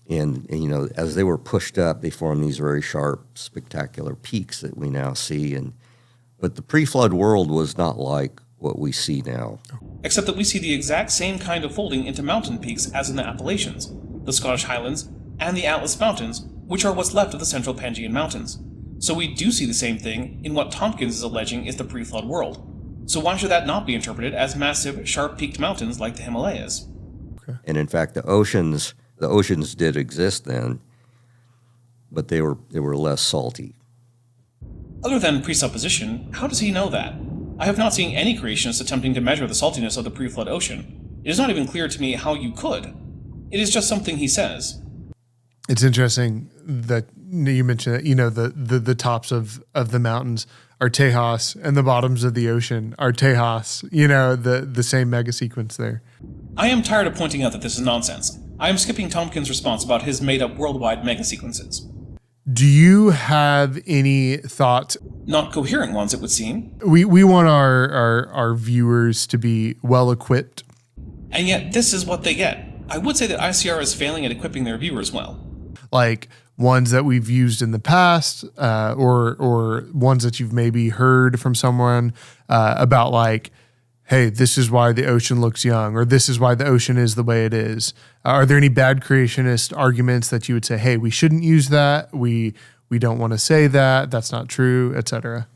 And as they were pushed up, they formed these very sharp, spectacular peaks that we now see. But the pre-flood world was not like what we see now. Except that we see the exact same kind of folding into mountain peaks as in the Appalachians, the Scottish Highlands, and the Atlas Mountains, which are what's left of the central Pangaean Mountains. So we do see the same thing in what Tomkins is alleging is the pre-flood world. So why should that not be interpreted as massive, sharp-peaked mountains like the Himalayas? Okay. And in fact, the oceans did exist then, but they were less salty. Other than presupposition, how does he know that? I have not seen any creationists attempting to measure the saltiness of the pre-flood ocean. It is not even clear to me how you could. It is just something he says. It's interesting that you mentioned that, the tops of the mountains are Tejas and the bottoms of the ocean are Tejas, the same mega sequence there. I am tired of pointing out that this is nonsense. I am skipping Tomkins' response about his made-up worldwide mega sequences. Do you have any thoughts? Not coherent ones, it would seem. We want our viewers to be well equipped. And yet, this is what they get. I would say that ICR is failing at equipping their viewers well. Like ones that we've used in the past, or ones that you've maybe heard from someone about, like, hey, this is why the ocean looks young, or this is why the ocean is the way it is. Are there any bad creationist arguments that you would say, hey, we shouldn't use that, we don't want to say that, that's not true, etc.?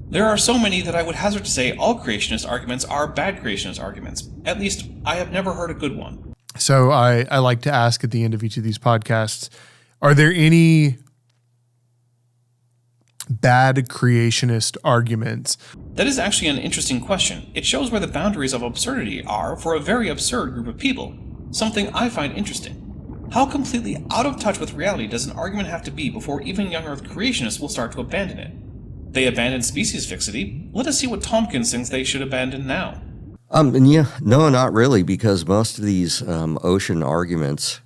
There are so many that I would hazard to say all creationist arguments are bad creationist arguments. At least, I have never heard a good one. So I like to ask at the end of each of these podcasts, are there any bad creationist arguments? That is actually an interesting question. It shows where the boundaries of absurdity are for a very absurd group of people, something I find interesting. How completely out of touch with reality does an argument have to be before even young Earth creationists will start to abandon it? They abandoned species fixity. Let us see what Tomkins thinks they should abandon now. No, not really, because most of these ocean arguments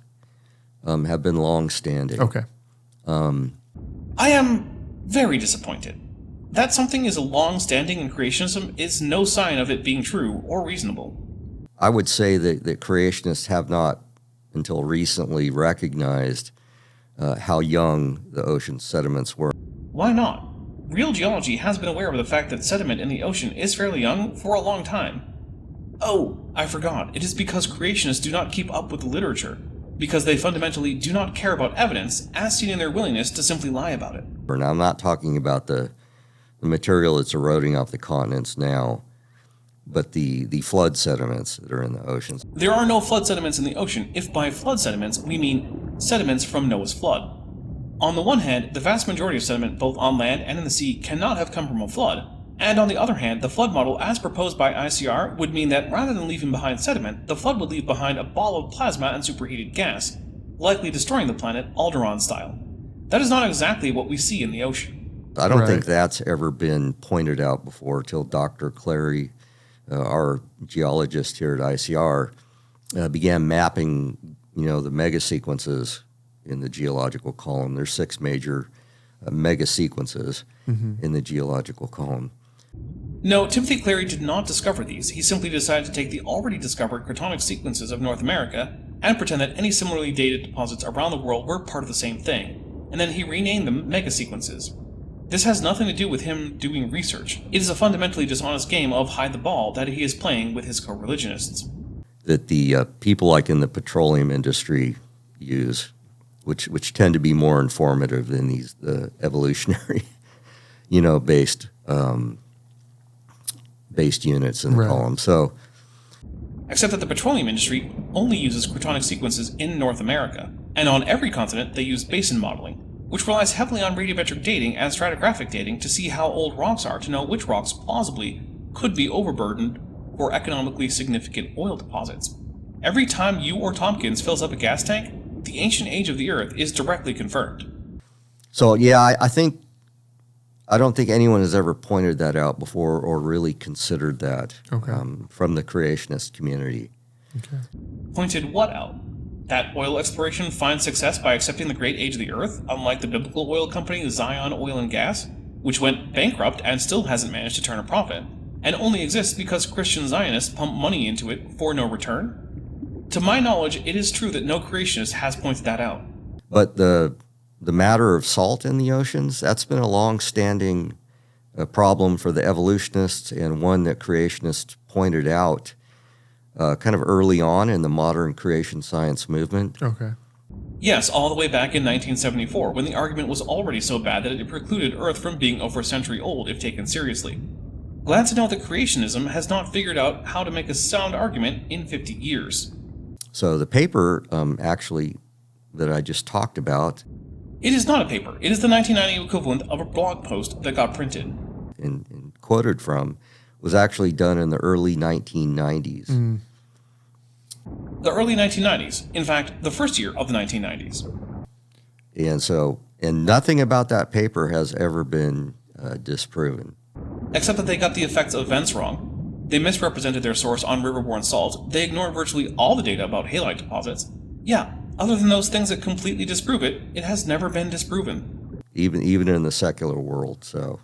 have been long-standing. Okay. I am very disappointed. That something is a long-standing in creationism is no sign of it being true or reasonable. I would say that creationists have not, until recently, recognized how young the ocean sediments were. Why not? Real geology has been aware of the fact that sediment in the ocean is fairly young for a long time. Oh, I forgot. It is because creationists do not keep up with the literature, because they fundamentally do not care about evidence, as seen in their willingness to simply lie about it. Now, I'm not talking about the material that's eroding off the continents now, but the flood sediments that are in the oceans. There are no flood sediments in the ocean, if by flood sediments we mean sediments from Noah's flood. On the one hand, the vast majority of sediment both on land and in the sea cannot have come from a flood, and on the other hand, the flood model as proposed by ICR would mean that rather than leaving behind sediment, the flood would leave behind a ball of plasma and superheated gas, likely destroying the planet Alderaan style. That is not exactly what we see in the ocean. I don't Right. think that's ever been pointed out before till Dr. Clary, our geologist here at ICR, began mapping, the mega sequences in the geological column. There's 6 major mega sequences in the geological column. No, Timothy Clary did not discover these. He simply decided to take the already discovered cratonic sequences of North America and pretend that any similarly dated deposits around the world were part of the same thing, and then he renamed them megasequences. This has nothing to do with him doing research. It is a fundamentally dishonest game of hide the ball that he is playing with his co-religionists. That the people like in the petroleum industry use, which tend to be more informative than these evolutionary, based units in the Right. column. So Except that the petroleum industry only uses cratonic sequences in North America, and on every continent they use basin modeling, which relies heavily on radiometric dating and stratigraphic dating to see how old rocks are to know which rocks plausibly could be overburdened for economically significant oil deposits. Every time you or Tomkins fills up a gas tank, the ancient age of the Earth is directly confirmed. yeah, I don't think anyone has ever pointed that out before or really considered that from the creationist community. Pointed what out? That oil exploration finds success by accepting the great age of the Earth, unlike the biblical oil company Zion Oil and Gas, which went bankrupt and still hasn't managed to turn a profit, and only exists because Christian Zionists pump money into it for no return? To my knowledge, it is true that no creationist has pointed that out. But the matter of salt in the oceans, that's been a long-standing problem for the evolutionists, and one that creationists pointed out kind of early on in the modern creation science movement. Okay. Yes, all the way back in 1974, when the argument was already so bad that it precluded Earth from being over a century old if taken seriously. Glad to know that creationism has not figured out how to make a sound argument in 50 years. So the paper actually that I just talked about It is not a paper. It is the 1990 equivalent of a blog post that got printed. and quoted from was actually done in the early 1990s. The early 1990s. In fact, the first year of the 1990s. And nothing about that paper has ever been disproven. Except that they got the effects of vents wrong. They misrepresented their source on riverborne salt. They ignored virtually all the data about halite deposits. Yeah, other than those things that completely disprove it, it has never been disproven. Even in the secular world. So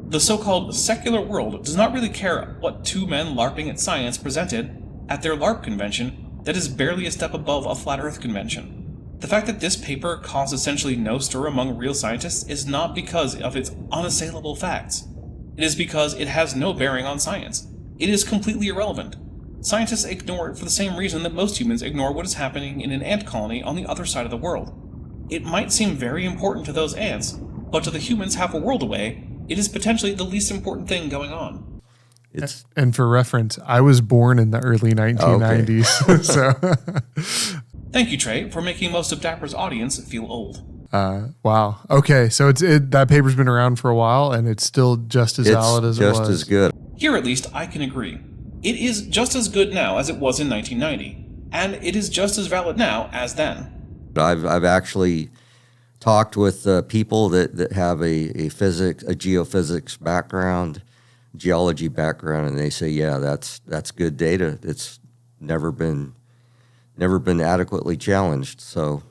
The so-called secular world does not really care what 2 men LARPing at science presented at their LARP convention that is barely a step above a flat earth convention. The fact that this paper caused essentially no stir among real scientists is not because of its unassailable facts. It is because it has no bearing on science. It is completely irrelevant. Scientists ignore it for the same reason that most humans ignore what is happening in an ant colony on the other side of the world. It might seem very important to those ants, but to the humans half a world away, it is potentially the least important thing going on. it's And for reference, I was born in the early 1990s. So, Thank you, Trey, for making most of Dapper's audience feel old. wow. Okay. So that paper's been around for a while and it's still just as valid as it was. just as good. Here, at least, I can agree. It is just as good now as it was in 1990, and it is just as valid now as then. I've actually talked with people that have a geophysics background, geology background, and they say, yeah, that's good data. It's never been adequately challenged. So,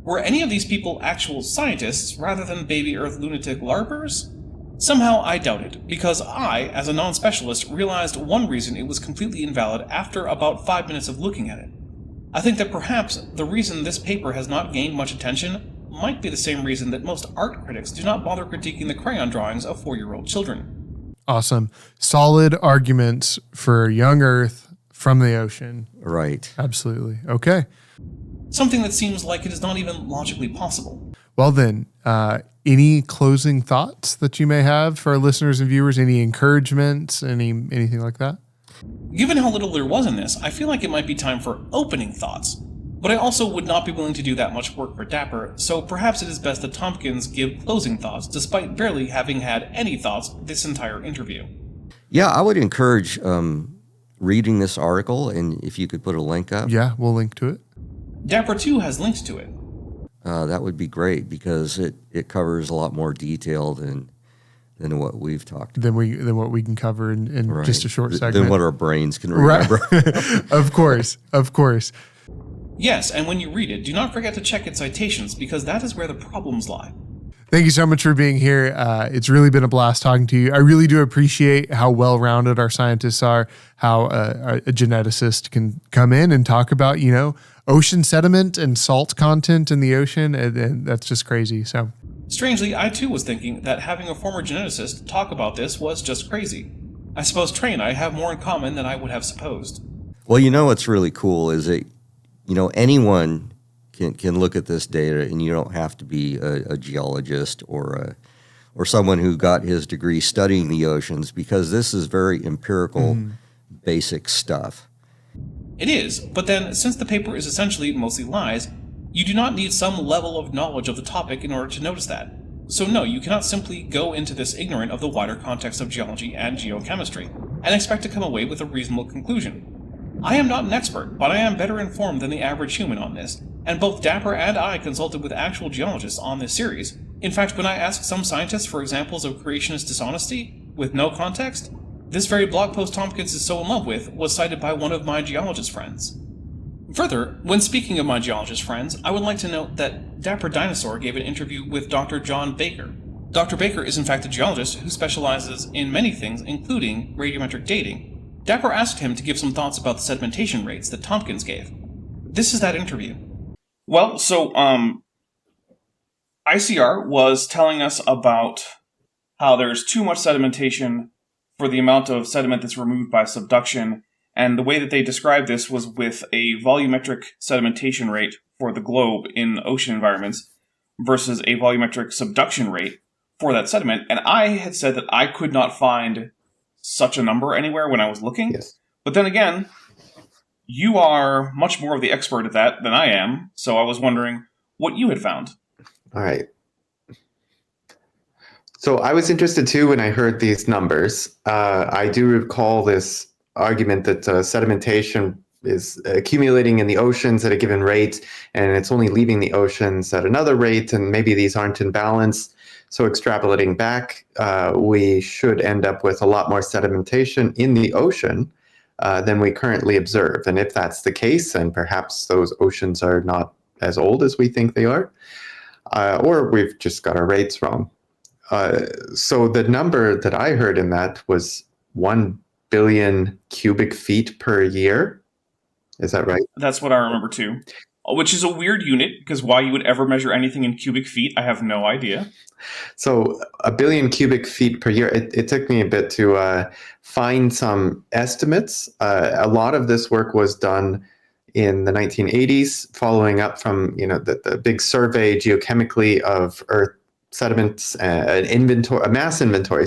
Were any of these people actual scientists rather than baby Earth lunatic LARPers? Somehow I doubt it, because I, as a non-specialist, realized one reason it was completely invalid after about 5 minutes of looking at it. I think that perhaps the reason this paper has not gained much attention might be the same reason that most art critics do not bother critiquing the crayon drawings of 4-year-old children. Awesome. Solid arguments for young Earth from the ocean. right. Absolutely. Okay. Something that seems like it is not even logically possible. Well then, any closing thoughts that you may have for our listeners and viewers? Any encouragements? Anything like that? Given how little there was in this, I feel like it might be time for opening thoughts. But I also would not be willing to do that much work for Dapper, so perhaps it is best that Tomkins give closing thoughts, despite barely having had any thoughts this entire interview. Yeah, I would encourage reading this article, and if you could put a link up. Yeah, we'll link to it. Dapper too has links to it. That would be great because it covers a lot more detail than what we've talked about. Than what we can cover in Right. just a short segment. Than what our brains can remember. Right. Of course. Yes, and when you read it, do not forget to check its citations, because that is where the problems lie. Thank you so much for being here. It's really been a blast talking to you. I really do appreciate how well-rounded our scientists are, how a geneticist can come in and talk about, ocean sediment and salt content in the ocean, and that's just crazy. So, strangely, I too was thinking that having a former geneticist talk about this was just crazy. I suppose Trey and I have more in common than I would have supposed. Well, what's really cool is that, anyone can look at this data, and you don't have to be a geologist or someone who got his degree studying the oceans, because this is very empirical, basic stuff. It is, but then, since the paper is essentially mostly lies, you do not need some level of knowledge of the topic in order to notice that. So no, you cannot simply go into this ignorant of the wider context of geology and geochemistry, and expect to come away with a reasonable conclusion. I am not an expert, but I am better informed than the average human on this, and both Dapper and I consulted with actual geologists on this series. In fact, when I asked some scientists for examples of creationist dishonesty, with no context, this very blog post Tomkins is so in love with was cited by one of my geologist friends. Further, when speaking of my geologist friends, I would like to note that Dapper Dinosaur gave an interview with Dr. John Baker. Dr. Baker is in fact a geologist who specializes in many things, including radiometric dating. Dapper asked him to give some thoughts about the sedimentation rates that Tomkins gave. This is that interview. Well, so, ICR was telling us about how there's too much sedimentation for the amount of sediment that's removed by subduction, and the way that they described this was with a volumetric sedimentation rate for the globe in ocean environments versus a volumetric subduction rate for that sediment, and I had said that I could not find such a number anywhere when I was looking. Yes. But then again, you are much more of the expert at that than I am, so I was wondering what you had found. All right. So I was interested too when I heard these numbers. I do recall this argument that sedimentation is accumulating in the oceans at a given rate, and it's only leaving the oceans at another rate, and maybe these aren't in balance. So extrapolating back, we should end up with a lot more sedimentation in the ocean than we currently observe. And if that's the case, then perhaps those oceans are not as old as we think they are, or we've just got our rates wrong. So the number that I heard in that was 1 billion cubic feet per year. Is that right? That's what I remember too. Which is a weird unit, because why you would ever measure anything in cubic feet, I have no idea. So 1 billion cubic feet per year. It took me a bit to find some estimates. A lot of this work was done in the 1980s, following up from the big survey geochemically of Earth sediments, a mass inventory,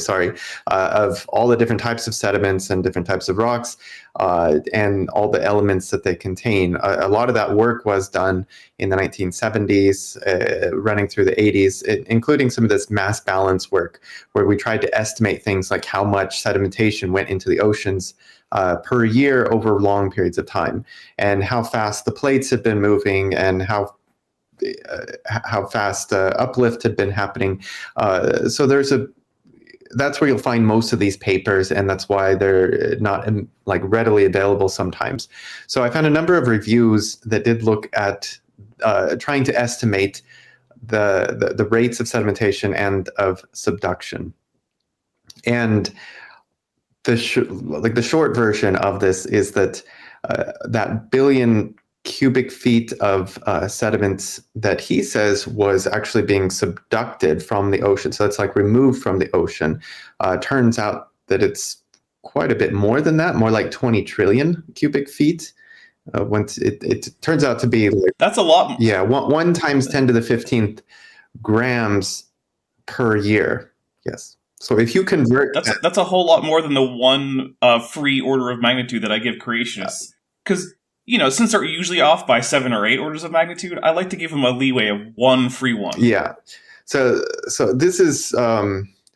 of all the different types of sediments and different types of rocks, and all the elements that they contain. A lot of that work was done in the 1970s, running through the 80s, including some of this mass balance work, where we tried to estimate things like how much sedimentation went into the oceans per year over long periods of time, and how fast the plates had been moving, and how fast uplift had been happening. So that's where you'll find most of these papers, and that's why they're not readily available sometimes. So I found a number of reviews that did look at trying to estimate the rates of sedimentation and of subduction. And the short version of this is that that billion cubic feet of sediments that he says was actually being subducted from the ocean. So it's removed from the ocean. Turns out that it's quite a bit more than that, more like 20 trillion cubic feet. Once it turns out to be that's a lot. Yeah, one times 10 to the 15th grams per year. Yes. So if you convert, that's a whole lot more than the one free order of magnitude that I give creationists. Because since they're usually off by 7 or 8 orders of magnitude, I like to give them a leeway of one free one. Yeah. So this is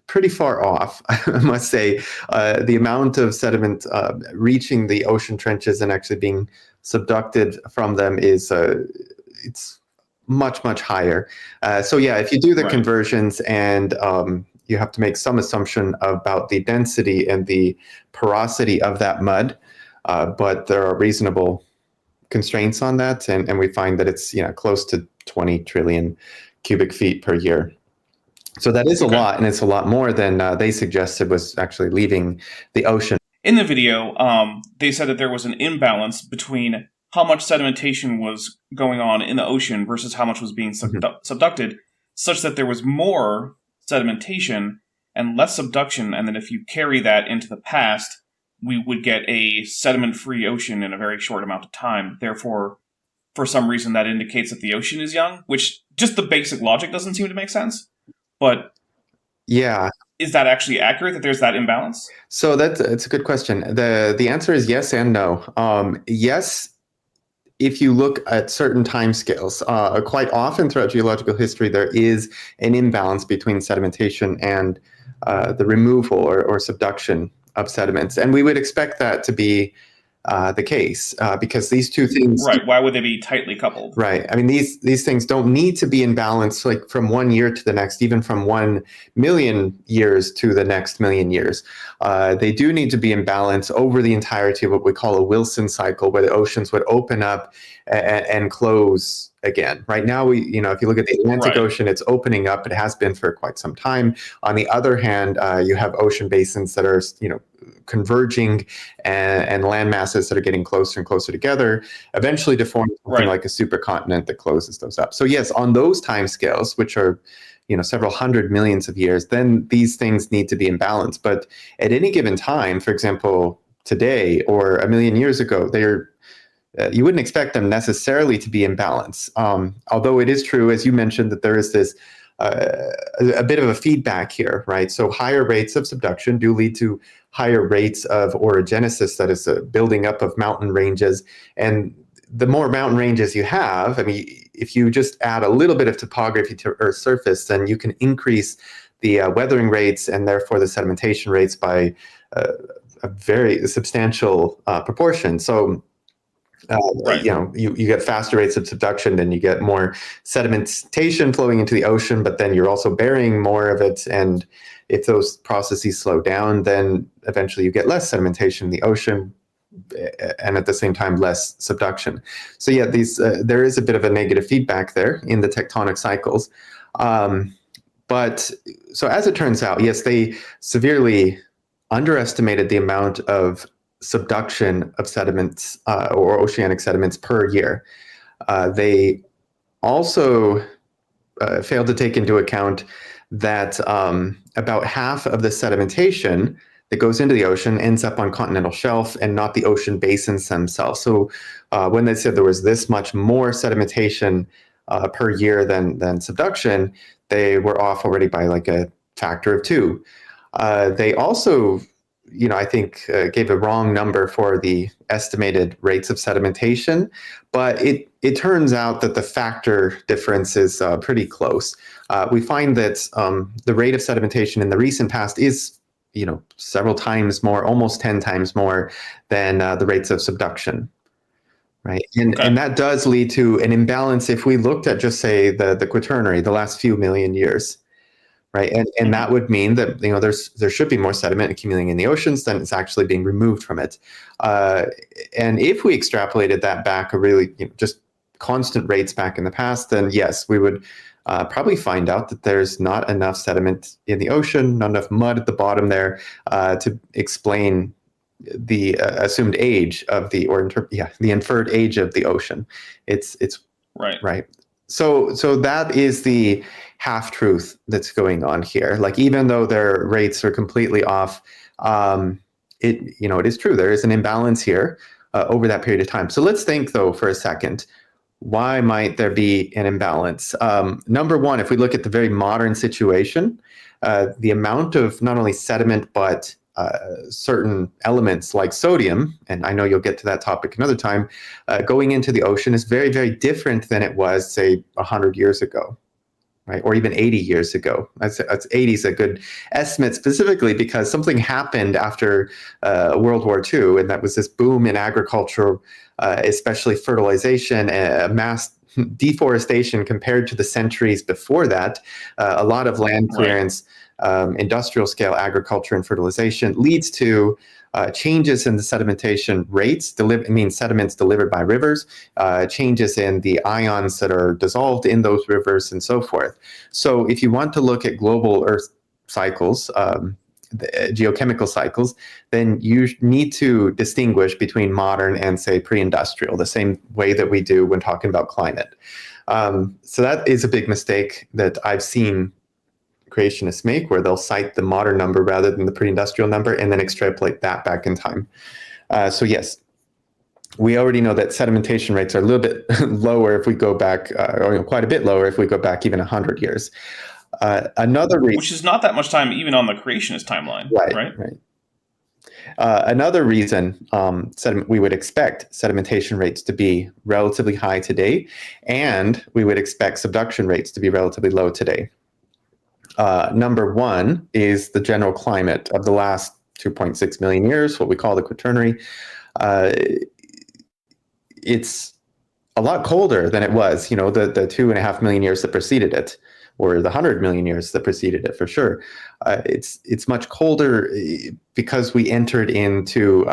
pretty far off, I must say. The amount of sediment reaching the ocean trenches and actually being subducted from them is it's much, much higher. So yeah, if you do the conversions and you have to make some assumption about the density and the porosity of that mud, but there are reasonable constraints on that, and we find that it's close to 20 trillion cubic feet per year. So that is a lot, and it's a lot more than they suggested was actually leaving the ocean. In the video, they said that there was an imbalance between how much sedimentation was going on in the ocean versus how much was being subducted, such that there was more sedimentation and less subduction, and then if you carry that into the past, we would get a sediment-free ocean in a very short amount of time. Therefore, for some reason, that indicates that the ocean is young, which just the basic logic doesn't seem to make sense. But yeah, is that actually accurate, that there's that imbalance? So it's a good question. The answer is yes and no. Yes, if you look at certain timescales, quite often throughout geological history, there is an imbalance between sedimentation and the removal or subduction of sediments. And we would expect that to be the case because these two things... Right. Why would they be tightly coupled? Right. I mean, these things don't need to be in balance like from 1 year to the next, even from 1 million years to the next million years. They do need to be in balance over the entirety of what we call a Wilson cycle, where the oceans would open up and close again. Right now, if you look at the Atlantic Ocean, it's opening up. It has been for quite some time. On the other hand, you have ocean basins that are, converging and land masses that are getting closer and closer together, eventually to form something like a supercontinent that closes those up. So yes, on those timescales, which are several hundred millions of years, then these things need to be in balance. But at any given time, for example, today or a million years ago, you wouldn't expect them necessarily to be in balance. Although it is true, as you mentioned, that there is this a bit of a feedback here, right? So higher rates of subduction do lead to higher rates of orogenesis, that is a building up of mountain ranges. And the more mountain ranges you have, I mean, if you just add a little bit of topography to Earth's surface, then you can increase the weathering rates and therefore the sedimentation rates by a very substantial proportion. So you get faster rates of subduction, then you get more sedimentation flowing into the ocean, but then you're also burying more of it. And if those processes slow down, then eventually you get less sedimentation in the ocean, and at the same time less subduction. So yeah, there is a bit of a negative feedback there in the tectonic cycles. But so as it turns out, yes, they severely underestimated the amount of subduction of sediments or oceanic sediments per year. They also failed to take into account that about half of the sedimentation that goes into the ocean ends up on continental shelf and not the ocean basins themselves. So when they said there was this much more sedimentation per year than subduction, they were off already by like a factor of 2. They also I think gave a wrong number for the estimated rates of sedimentation, but it turns out that the factor difference is pretty close. We find that the rate of sedimentation in the recent past is, several times more, almost 10 times more than the rates of subduction, right? And that does lead to an imbalance if we looked at just say the Quaternary, the last few million years. Right, and that would mean that there should be more sediment accumulating in the oceans than it's actually being removed from it. And if we extrapolated that back, just constant rates back in the past, then yes, we would probably find out that there's not enough sediment in the ocean, not enough mud at the bottom there to explain the assumed age of the inferred age of the ocean. It's right. So that is the half-truth that's going on here. Like, even though their rates are completely off, it is true. There is an imbalance here over that period of time. So let's think, though, for a second, why might there be an imbalance? Number one, if we look at the very modern situation, the amount of not only sediment but certain elements like sodium, and I know you'll get to that topic another time, going into the ocean is very, very different than it was, say, 100 years ago, right? Or even 80 years ago. That's 80 is a good estimate, specifically because something happened after World War II, and that was this boom in agriculture, especially fertilization, mass deforestation compared to the centuries before that. A lot of land clearance, industrial scale agriculture and fertilization leads to changes in the sedimentation rates, sediments delivered by rivers, changes in the ions that are dissolved in those rivers, and so forth. So if you want to look at global Earth cycles, the geochemical cycles, then you need to distinguish between modern and, say, pre-industrial, the same way that we do when talking about climate. So that is a big mistake that I've seen creationists make, where they'll cite the modern number rather than the pre-industrial number and then extrapolate that back in time. So yes, we already know that sedimentation rates are a little bit lower if we go back, or quite a bit lower if we go back even 100 years. Another reason, which is not that much time even on the creationist timeline, right? Another reason we would expect sedimentation rates to be relatively high today, and we would expect subduction rates to be relatively low today. Number one is the general climate of the last 2.6 million years, what we call the Quaternary. It's a lot colder than it was, the 2.5 million years that preceded it, or the 100 million years that preceded it, for sure. It's much colder because we entered into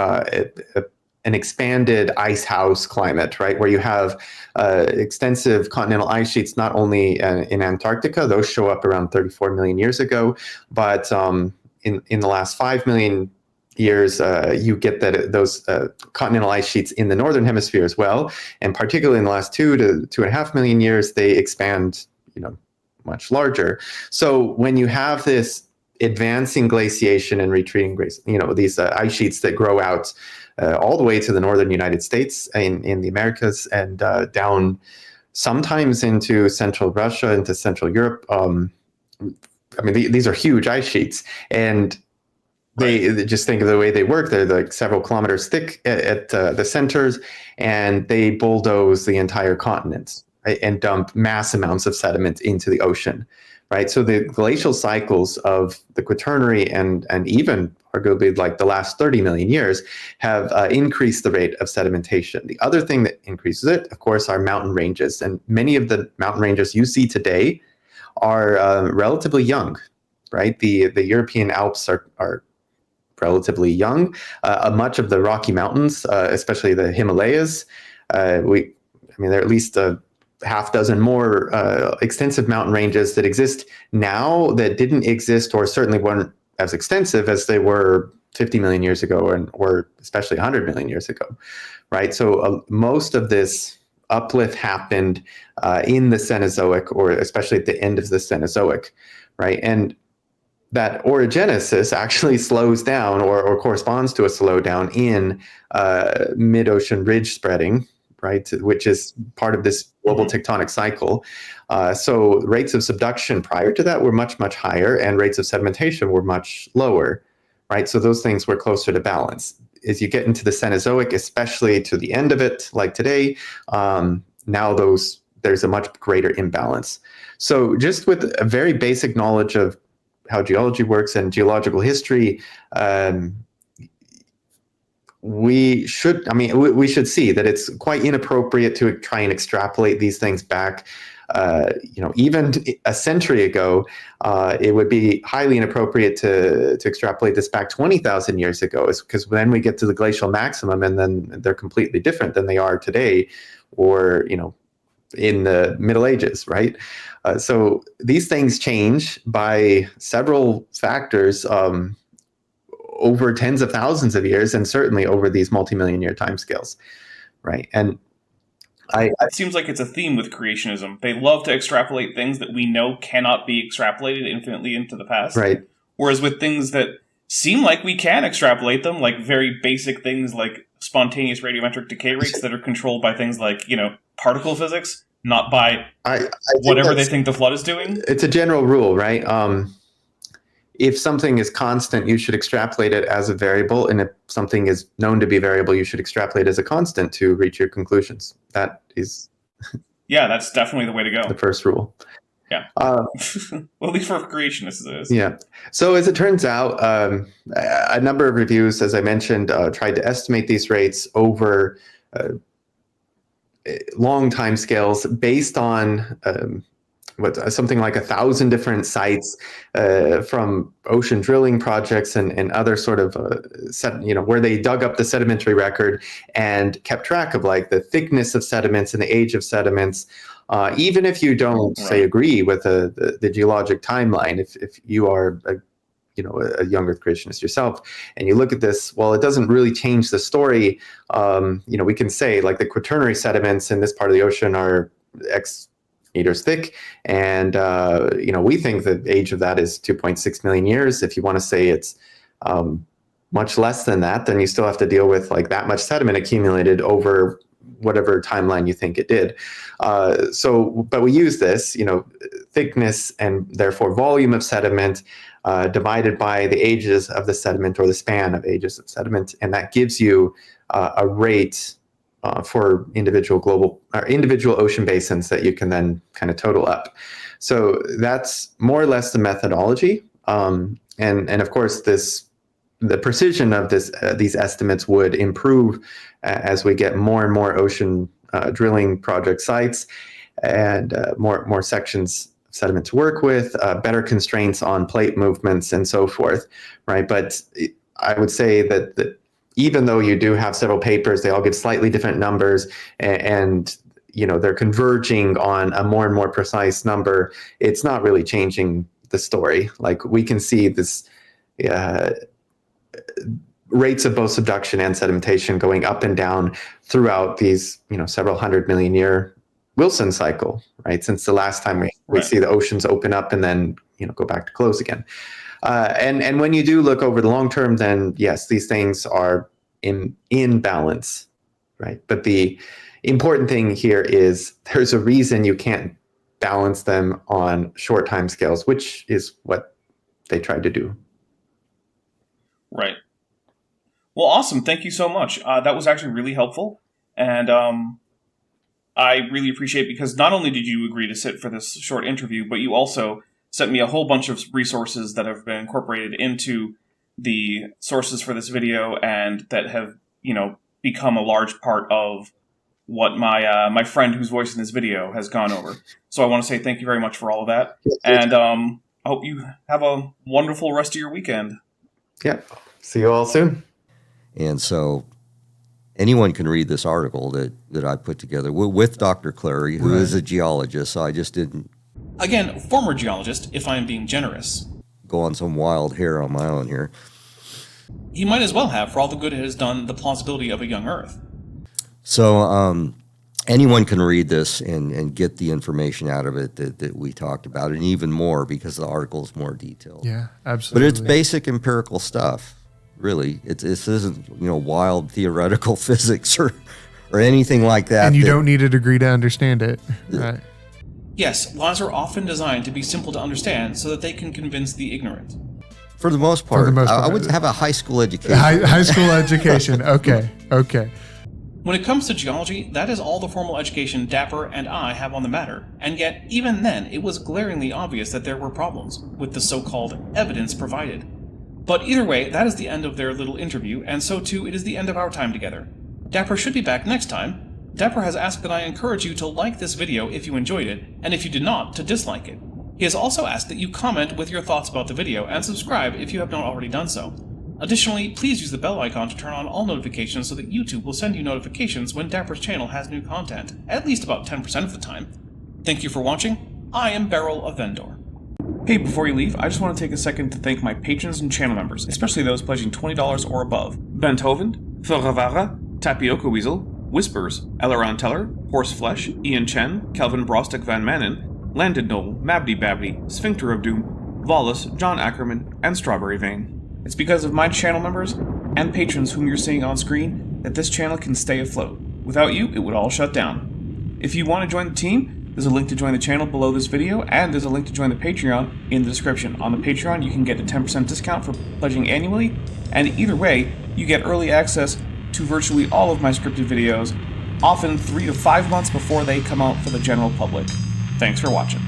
an expanded ice house climate, right, where you have extensive continental ice sheets, not only in Antarctica. Those show up around 34 million years ago, but in the last 5 million years, you get those continental ice sheets in the northern hemisphere as well, and particularly in the last 2 to 2.5 million years, they expand, much larger. So when you have this advancing glaciation and retreating these ice sheets that grow out all the way to the northern United States, in the Americas, and down sometimes into central Russia, into central Europe. These are huge ice sheets, and they just think of the way they work. They're like several kilometers thick at the centers, and they bulldoze the entire continents, right, and dump mass amounts of sediment into the ocean, right? So the glacial cycles of the Quaternary and even arguably like the last 30 million years have increased the rate of sedimentation. The other thing that increases it, of course, are mountain ranges. And many of the mountain ranges you see today are relatively young, right? The European Alps are relatively young. Much of the Rocky Mountains, especially the Himalayas, there are at least half dozen more extensive mountain ranges that exist now that didn't exist, or certainly weren't as extensive as they were 50 million years ago, or especially 100 million years ago, right? So most of this uplift happened in the Cenozoic, or especially at the end of the Cenozoic, right? And that orogenesis actually slows down, or corresponds to a slowdown in mid-ocean ridge spreading, right, which is part of this global tectonic cycle. So rates of subduction prior to that were much, much higher, and rates of sedimentation were much lower, right? So those things were closer to balance. As you get into the Cenozoic, especially to the end of it, like today, now there's a much greater imbalance. So just with a very basic knowledge of how geology works and geological history, we should see that it's quite inappropriate to try and extrapolate these things back. Even a century ago, it would be highly inappropriate to extrapolate this back 20,000 years ago, because then we get to the glacial maximum, and then they're completely different than they are today, or in the Middle Ages, right? So these things change by several factors over tens of thousands of years, and certainly over these multi-million year timescales, right? And it seems like it's a theme with creationism. They love to extrapolate things that we know cannot be extrapolated infinitely into the past. Right. Whereas with things that seem like we can extrapolate them, like very basic things like spontaneous radiometric decay rates that are controlled by things like, particle physics, not by whatever they think the flood is doing. It's a general rule, right? if something is constant, you should extrapolate it as a variable, and if something is known to be variable, you should extrapolate as a constant to reach your conclusions. That is Yeah, that's definitely the way to go. the first rule. Yeah. Well, at least for creationists it is. Yeah. So as it turns out, a number of reviews, as I mentioned, tried to estimate these rates over long time scales based on something like 1,000 different sites from ocean drilling projects and other sort of where they dug up the sedimentary record and kept track of like the thickness of sediments and the age of sediments. Even if you don't say agree with the geologic timeline, if you are a young Earth creationist yourself, and you look at this, well, it doesn't really change the story. We can say like the quaternary sediments in this part of the ocean are X meters thick, and we think the age of that is 2.6 million years. If you want to say it's much less than that, then you still have to deal with like that much sediment accumulated over whatever timeline you think it did. But we use this, thickness and therefore volume of sediment divided by the ages of the sediment or the span of ages of sediment, and that gives you a rate for individual ocean basins that you can then kind of total up. So that's more or less the methodology, and of course the precision of these estimates would improve as we get more and more ocean drilling project sites and more sections of sediment to work with, better constraints on plate movements and so forth, right? But I would say that even though you do have several papers, they all give slightly different numbers, and they're converging on a more and more precise number, it's not really changing the story. Like we can see this rates of both subduction and sedimentation going up and down throughout these, several 100 million year Wilson cycle, right? Since the last time we see the oceans open up and then, go back to close again. And when you do look over the long term, then yes, these things are in balance, right? But the important thing here is there's a reason you can't balance them on short time scales, which is what they tried to do. Right. Well, awesome. Thank you so much. That was actually really helpful. And I really appreciate it because not only did you agree to sit for this short interview, but you also sent me a whole bunch of resources that have been incorporated into the sources for this video and that have, become a large part of what my friend who's voicing this video has gone over. So I want to say thank you very much for all of that. And I hope you have a wonderful rest of your weekend. Yeah. See you all soon. And so anyone can read this article that I put together with Dr. Clary, who is a geologist. So I just didn't... Again, former geologist, if I'm being generous. Go on some wild hair on my own here. He might as well have, for all the good it has done the plausibility of a young Earth. So anyone can read this and get the information out of it that we talked about, and even more because the article is more detailed. Yeah, absolutely. But it's basic empirical stuff, really. This isn't wild theoretical physics or anything like that. And you don't need a degree to understand it. Right. Yes, laws are often designed to be simple to understand so that they can convince the ignorant. For the most part, I would have a high school education. High school education. Okay. When it comes to geology, that is all the formal education Dapper and I have on the matter, and yet, even then, it was glaringly obvious that there were problems with the so-called evidence provided. But either way, that is the end of their little interview, and so too it is the end of our time together. Dapper should be back next time. Dapper has asked that I encourage you to like this video if you enjoyed it, and if you did not, to dislike it. He has also asked that you comment with your thoughts about the video, and subscribe if you have not already done so. Additionally, please use the bell icon to turn on all notifications so that YouTube will send you notifications when Dapper's channel has new content, at least about 10% of the time. Thank you for watching. I am Beryl of Vendor. Hey, before you leave, I just want to take a second to thank my patrons and channel members, especially those pledging $20 or above. Benthoven, Thoravara, Tapioca Weasel, Whispers, Elleron Teller, Horseflesh, Ian Chen, Kelvin Brostek Van Manen, Landed Knoll, Mabdy Babby, Sphincter of Doom, Lawless, John Ackerman, and Strawberry Vein. It's because of my channel members and patrons whom you're seeing on screen that this channel can stay afloat. Without you, it would all shut down. If you want to join the team, There's a link to join the channel below this video, and there's a link to join the Patreon in the description. On the Patreon, you can get a 10% discount for pledging annually, and either way, you get early access to virtually all of my scripted videos, often 3 to 5 months before they come out for the general public. Thanks for watching.